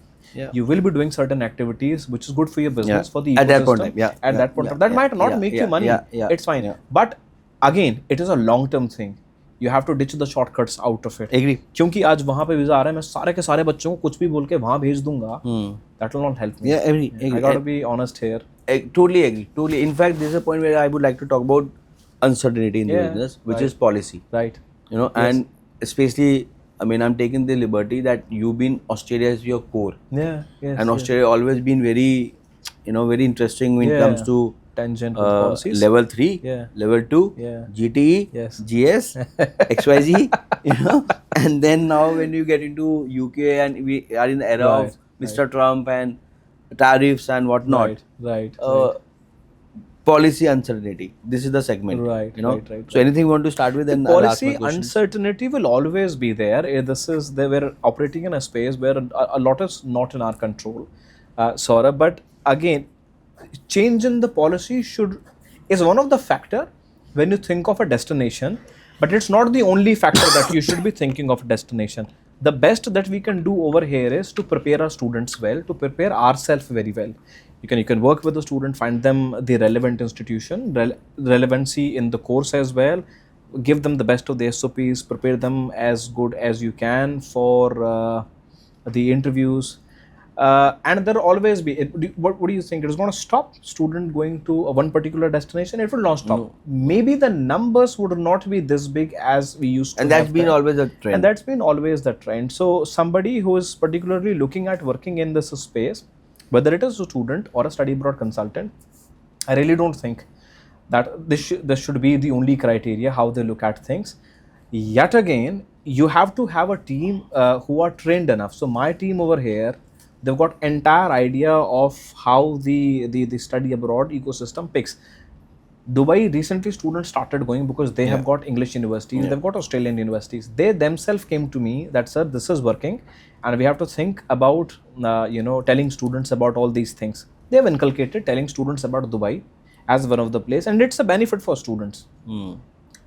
You will be doing certain activities which is good for your business, for the ecosystem. At that point, that might not make you money. It's fine. But again, it is a long-term thing. You have to ditch the shortcuts out of it. Agree. क्योंकि आज वहाँ पे visa आ रहा है, मैं सारे के सारे बच्चों को कुछ भी बोल के वहाँ भेज दूंगा. That will not help me. Agree. I got to be honest here. Totally agree. Totally. In fact, this is a point where I would like to talk about uncertainty in the business, which is policy. Right. And especially, I mean, I'm taking the liberty that you've been Australia as your core. And Australia always been very, very interesting when it comes to tangent policies. Level 3, Level 2, GTE, GS, XYZ, and then now when you get into UK and we are in the era of Mr. Trump and tariffs and whatnot. Right. Policy uncertainty. This is the segment. Right. So anything you want to start with? Then policy uncertainty will always be there. We're operating in a space where a lot is not in our control, Saurabh. But again, change in the policy is one of the factor when you think of a destination. But it's not the only factor that you should be thinking of destination. The best that we can do over here is to prepare our students well, to prepare ourselves very well. You can work with the student, find them the relevant institution, relevancy in the course as well, give them the best of the SOPs, prepare them as good as you can for the interviews. And there will always be, what do you think? It is going to stop student going to one particular destination? It will not stop. No. Maybe the numbers would not be this big as we used to. And that's been always a trend. And that's been always the trend. So somebody who is particularly looking at working in this space, whether it is a student or a study abroad consultant, I really don't think that this should be the only criteria how they look at things. Yet again, you have to have a team who are trained enough. So my team over here, they've got entire idea of how the study abroad ecosystem picks. Dubai recently students started going because they have got English universities, they've got Australian universities. They themselves came to me that, sir, this is working and we have to think about telling students about all these things. They have inculcated telling students about Dubai as one of the place, and it's a benefit for students.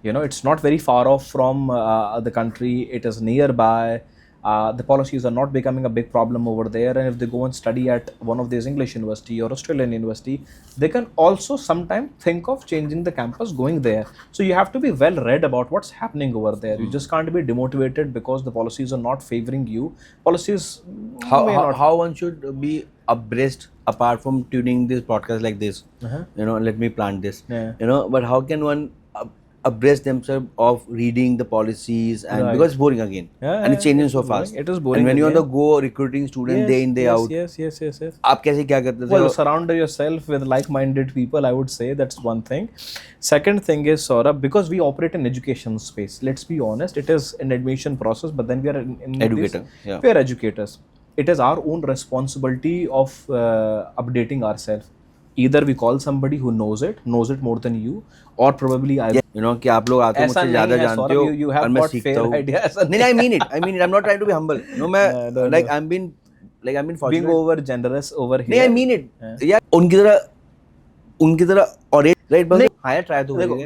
It's not very far off from the country, it is nearby. The policies are not becoming a big problem over there, and if they go and study at one of these English university or Australian university, they can also sometimes think of changing the campus, going there. So you have to be well read about what's happening over there. You just can't be demotivated because the policies are not favoring you. Policies how one should be abreast apart from tuning this podcast like this. Let me plant this. But how can one abreast themselves of reading the policies, and because it's boring again, and it's changing so fast. It is boring. And when you're on the go recruiting students day in day out, yes. आप कैसे क्या करते थे? Well, surround yourself with like-minded people. I would say that's one thing. Second thing is, Saurabh, because we operate in education space. Let's be honest, it is an admission process, but then we are in Educator, we are educators. It is our own responsibility of updating ourselves. Either we call somebody who knows it more than you, or probably I. कि आप लोग आके मुझसे ज़्यादा जानते हो और मैं सीखता हूँ. नहीं, I mean it. I'm not trying to be humble. मैं like I'm being fortunate. Being over generous over here. नहीं, I mean it. यार उनकी तरह और right, but higher try to देखो,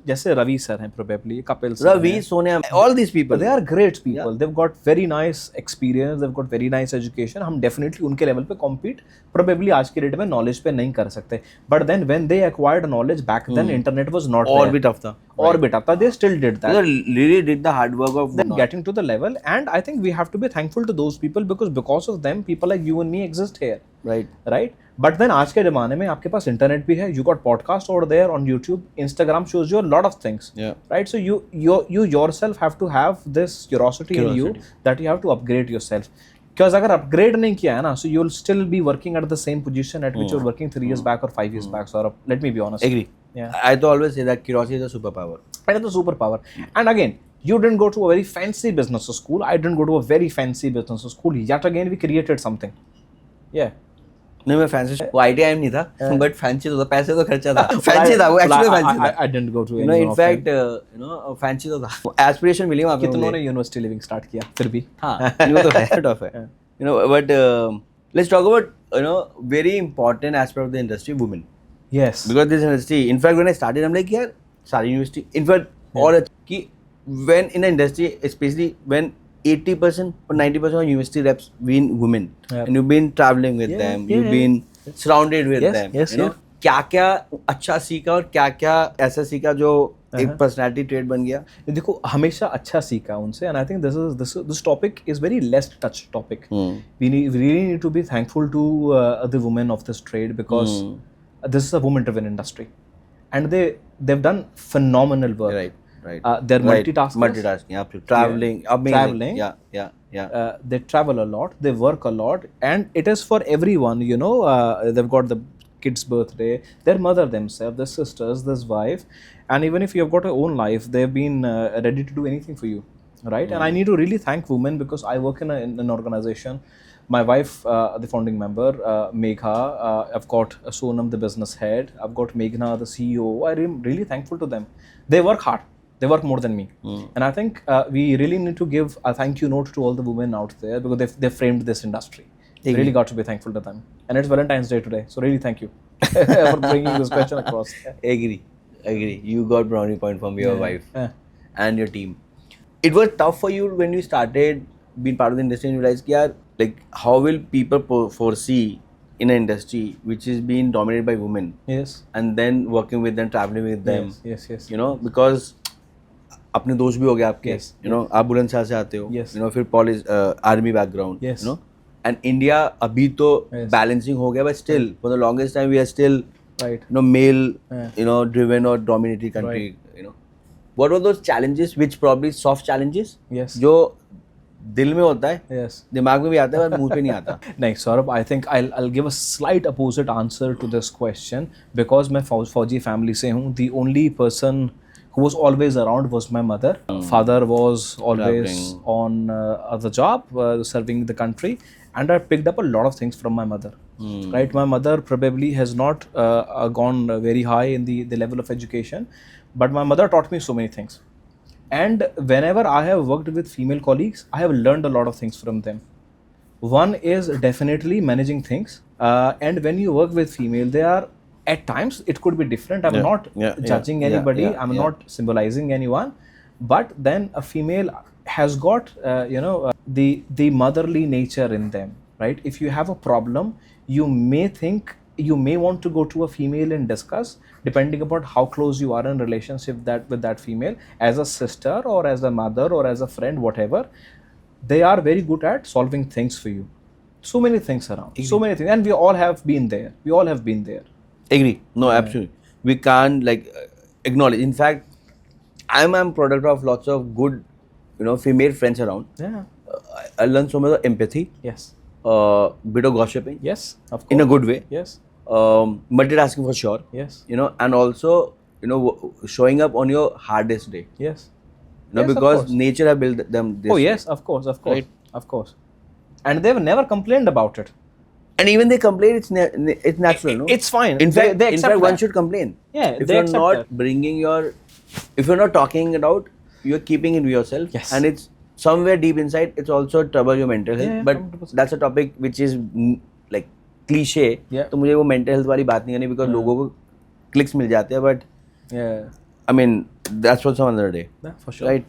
जैसे रवि सर हैं, probably Kapil sir, Ravi, Sonia, all these people, they are great people. They've got very nice experience, they've got very nice education. हम definitely उनके level पे compete probably आज के date में knowledge पे नहीं कर सकते. But then when they acquired knowledge back then, internet was not there. और भी tough था. और भी tough था. They still did that. They really did the hard work of then getting to the level, and I think we have to be thankful to those people because of them, people like you and me exist here. Right. But then आज के ज़माने में आपके पास internet भी है. You got podcast over there on YouTube. Instagram shows you a lot of things. Right. So you yourself have to have this curiosity in you that you have to upgrade yourself. Because अगर upgrade नहीं किया है ना, so you'll still be working at the same position at which you're working 3 years back or 5 years back. So let me be honest. Agree. I to always say that curiosity is a superpower. It is a superpower. And again, you didn't go to a very fancy business school. I didn't go to a very fancy business school. Yet again, we created something. Yeah. नहीं, मैं fancy वो IIM नहीं था, but fancy तो था, पैसे तो खर्चा था, फैंसी था वो, एक्चुअली फैंसी था. I didn't go to any. In fact, fancy तो था, एस्पिरेशन मिली वहाँ पे. कितनों ने यूनिवर्सिटी लिविंग स्टार्ट किया फिर भी. हाँ, वो तो है, टफ है. But let's talk about very important aspect of the industry, women. Yes. Because this industry, in fact, when I started, I'm like, यार सारी यूनिवर्सिटी, in fact, और कि when in the industry, especially when 80% or 90% of university reps being women, and you've been traveling with them, you've been surrounded with them, क्या अच्छा सीखा और क्या ऐसा सीखा जो एक पर्सनालिटी ट्रेट बन गया. देखो, हमेशा अच्छा सीखा उनसे, and I think this topic is very less touched topic. We really need to be thankful to the women of this trade, because this is a woman driven industry, and they've done phenomenal work. Right. They're multitasking, absolutely. Traveling. Yeah. They travel a lot, they work a lot, and it is for everyone. They've got the kid's birthday, their mother themselves, their sisters, this wife, and even if you have got your own life, they've been ready to do anything for you, right? And I need to really thank women, because I work in an organization. My wife, the founding member, Megha, I've got Sonam, the business head, I've got Meghna, the CEO. I'm really thankful to them. They work hard. They work more than me. And I think we really need to give a thank you note to all the women out there, because they've framed this industry. We really got to be thankful to them. And it's Valentine's Day today, so really thank you for bringing this question across. Agree. You got brownie point from your wife. and your team. It was tough for you when you started being part of the industry and you realized, yeah, like how will people foresee in an industry which is being dominated by women, Yes. and then working with them, traveling with them, Yes. you know, because अपने दोस्त भी हो गए आपके, Yes, you know, आप बुलंदशहर से आते हो, Yes. you know, फिर police army background, Yes. you know, and India अभी तो Yes. बैलेंसिंग हो गया, but still for the longest time we are still, Right. you know, male, Yeah. you know, driven or dominated country, you know. What were those challenges, which probably soft challenges, Yes. जो दिल में होता है, Yes. दिमाग में भी आता है पर मुंह पे नहीं आता? नहीं Saurabh, I think I'll give a slight opposite answer to this question because मैं फौजी family से हूँ. The only person who was always around was my mother. Father was always Traveling. on other job, serving the country, and I picked up a lot of things from my mother. Right, my mother probably has not gone very high in the level of education, but my mother taught me so many things. And whenever I have worked with female colleagues, I have learned a lot of things from them. One is definitely managing things, and when you work with female, they are at times it could be different. I'm not judging anybody. I'm not symbolizing anyone, but then a female has got the motherly nature in them, right? If you have a problem, you may want to go to a female and discuss, depending upon how close you are in relationship with that female, as a sister or as a mother or as a friend, whatever. They are very good at solving things for you. So many things around, so many things, and we all have been there. Agree. No, absolutely. We can't like acknowledge. In fact, I'm product of lots of good, you know, female friends around. Yeah. I learned so much of empathy, Yes. bit of gossiping, Yes. Of course. in a good way. Yes. Multitasking for sure. Yes. You know, and also, you know, showing up on your hardest day. Yes. You know, Yes, of because course. nature have built them this Oh way. yes, of course, Right. of course. And they've never complained about it. And even they complain, it's natural, no? It's fine. In fact, they accept one that. should complain. Yeah, If they you're accept not that. bringing if you're not talking it out, you're keeping it to yourself. Yes. And it's somewhere deep inside, it's also trouble your mental health. Yeah, but 100%. that's a topic which is like cliche. Yeah. तो मुझे वो mental health वाली बात नहीं करनी because लोगों को clicks मिल जाते हैं. But Yeah. I mean, that's for some other day. Yeah, for sure. Right?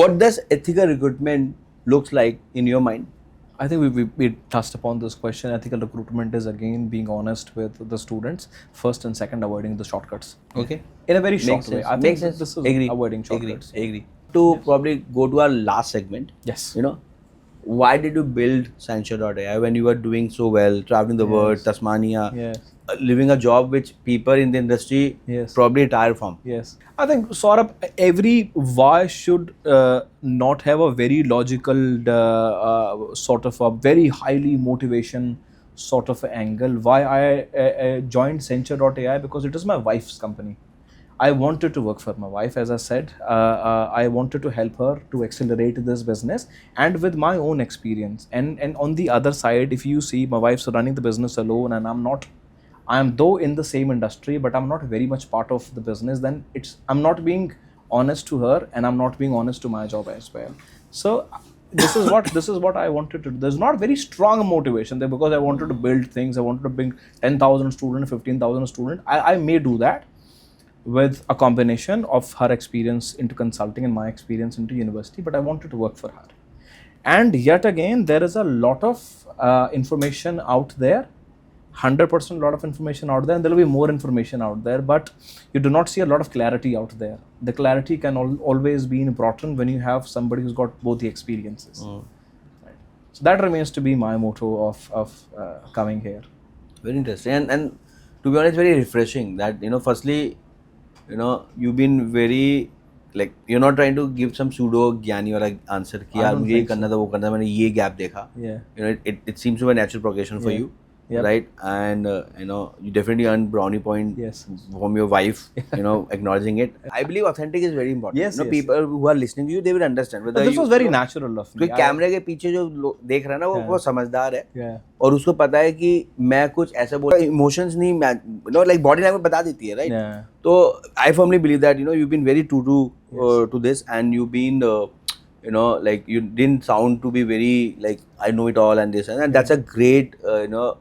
What does ethical recruitment looks like in your mind? I think we touched upon this question. Ethical recruitment is again being honest with the students first, and second, avoiding the shortcuts. Okay. In a very short Makes way. sense. I think Makes sense. this is Agree. avoiding shortcuts. Agree. To probably go to our last segment. Yes. You know, why did you build Santure.ai when you were doing so well, traveling the world, Tasmania, Yes. living a job which people in the industry Yes. probably retire from? Yes. I think Saurabh, every why should not have a very logical sort of a very highly motivation sort of angle. Why I joined Santure.ai, because it is my wife's company. I wanted to work for my wife, as I said. I wanted to help her to accelerate this business, and with my own experience. And on the other side, if you see, my wife's running the business alone, and I'm not. I am though in the same industry, but I'm not very much part of the business. Then I'm not being honest to her, and I'm not being honest to my job as well. So this is what I wanted to do. There's not very strong motivation there because I wanted to build things. I wanted to bring 10,000 students, 15,000 students. I may do that with a combination of her experience into consulting and my experience into university, but I wanted to work for her. And yet again, there is a lot of information out there, 100% lot of information out there, and there will be more information out there, but you do not see a lot of clarity out there. The clarity can always be brought in when you have somebody who's got both the experiences. Right. So that remains to be my motto of coming here. Very interesting. And to be honest, very refreshing that, you know, firstly, you know, you've been very, like, you're not trying to give some pseudo ज्ञानी वाला answer कि यार मुझे ये करना था वो करना था मैंने ये gap देखा. Yeah. You know, it seems to be a natural progression for you. Yep. Right? And you know, you definitely earned brownie point Yes. from your wife, you know, acknowledging it. I believe authentic is very important. Yes, you know, yes. people who are listening to you, they will understand. But this was very natural of me. क्योंकि कैमरे के पीछे जो देख रहा है ना वो समझदार है. Yeah. और उसको पता है कि मैं कुछ ऐसा बोल इमोशंस नहीं, you know, like body language बता देती है, right? Yeah. So I firmly believe that, you know, you've been very true to this, and you've been you know, like, you didn't sound to be very like I know it all and this, and that's a great you know,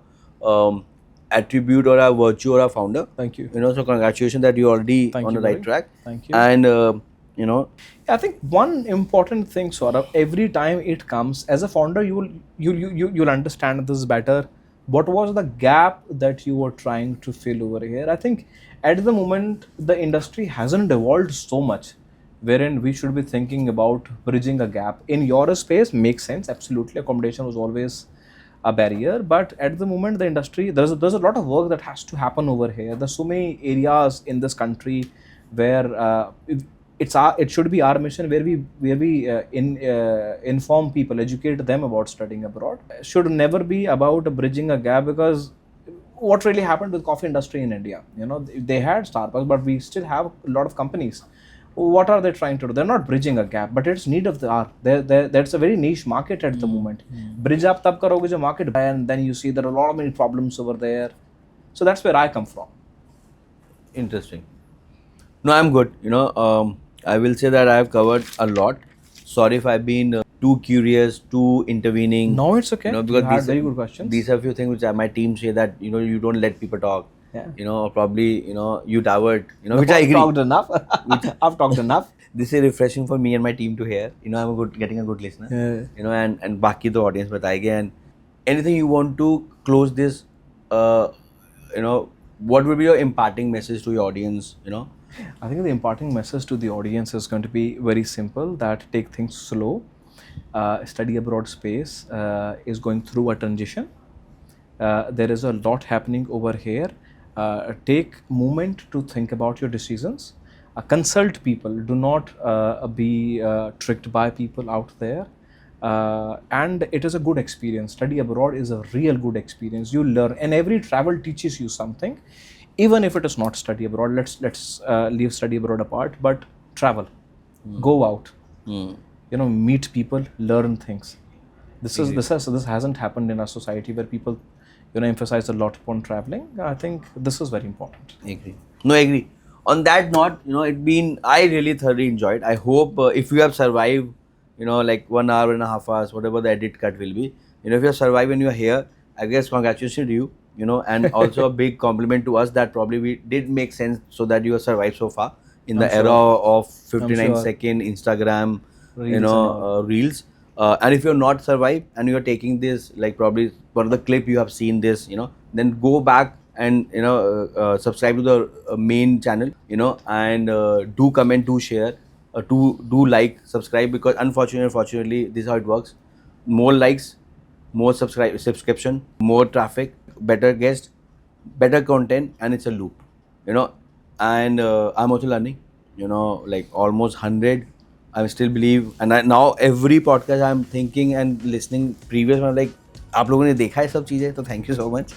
attribute or a virtue or a founder. Thank you. You know, so congratulations that you're already Thank on you, the right buddy. track. Thank you. And you know. I think one important thing, sort of, every time it comes as a founder, you'll understand this better. What was the gap that you were trying to fill over here? I think at the moment the industry hasn't evolved so much, wherein we should be thinking about bridging a gap. In your space, makes sense. Absolutely, accommodation was always a barrier, but at the moment the industry, there's a lot of work that has to happen over here. There's so many areas in this country where it should be our mission, where we inform people, educate them about studying abroad. Should never be about bridging a gap, because what really happened with coffee industry in India, they had Starbucks, but we still have a lot of companies. What are they trying to do? They're not bridging a gap, but it's need of the hour. That's a very niche market at the moment. Bridge up tab karoge jo market, and then you see there are a lot of many problems over there. So that's where I come from. Interesting. No, I'm good. I will say that I have covered a lot. Sorry if I've been too curious, too intervening. No, it's okay. Because You had very good questions. These are a few things which my team say that you don't let people talk. Yeah. Or probably you divert. Which I've I agree. talked enough. I've talked enough. This is refreshing for me and my team to hear. I'm getting a good listener. Yeah. And बाकी तो audience बताएंगे. And anything you want to close this, what would be your imparting message to your audience? I think the imparting message to the audience is going to be very simple, that take things slow. Study abroad space is going through a transition. There is a lot happening over here. Take moment to think about your decisions. Consult people. Do not be tricked by people out there. And it is a good experience. Study abroad is a real good experience. You learn, and every travel teaches you something. Even if it is not study abroad, let's leave study abroad apart, but travel, go out, meet people, learn things. This hasn't happened in our society, where people emphasize a lot upon traveling. I think this is very important. Agree. No, agree. On that note, I really thoroughly enjoyed. I hope if you have survived, like 1 hour and a half hours, whatever the edit cut will be, if you have survived and you are here, I guess congratulations to you. And also a big compliment to us that probably we did make sense so that you have survived so far in the era of 59-second Instagram, reels. And if you're not survived and you're taking this, like probably one of the clip you have seen this, then go back and, subscribe to the main channel, and do comment, do share, do like, subscribe, because unfortunately, this is how it works. More likes, more subscription, more traffic, better guest, better content, and it's a loop, and I'm also learning, like almost 100. I still believe, and now every podcast I'm thinking and listening previous one, like आप लोगों ने देखा है सब चीजें, तो thank you so much.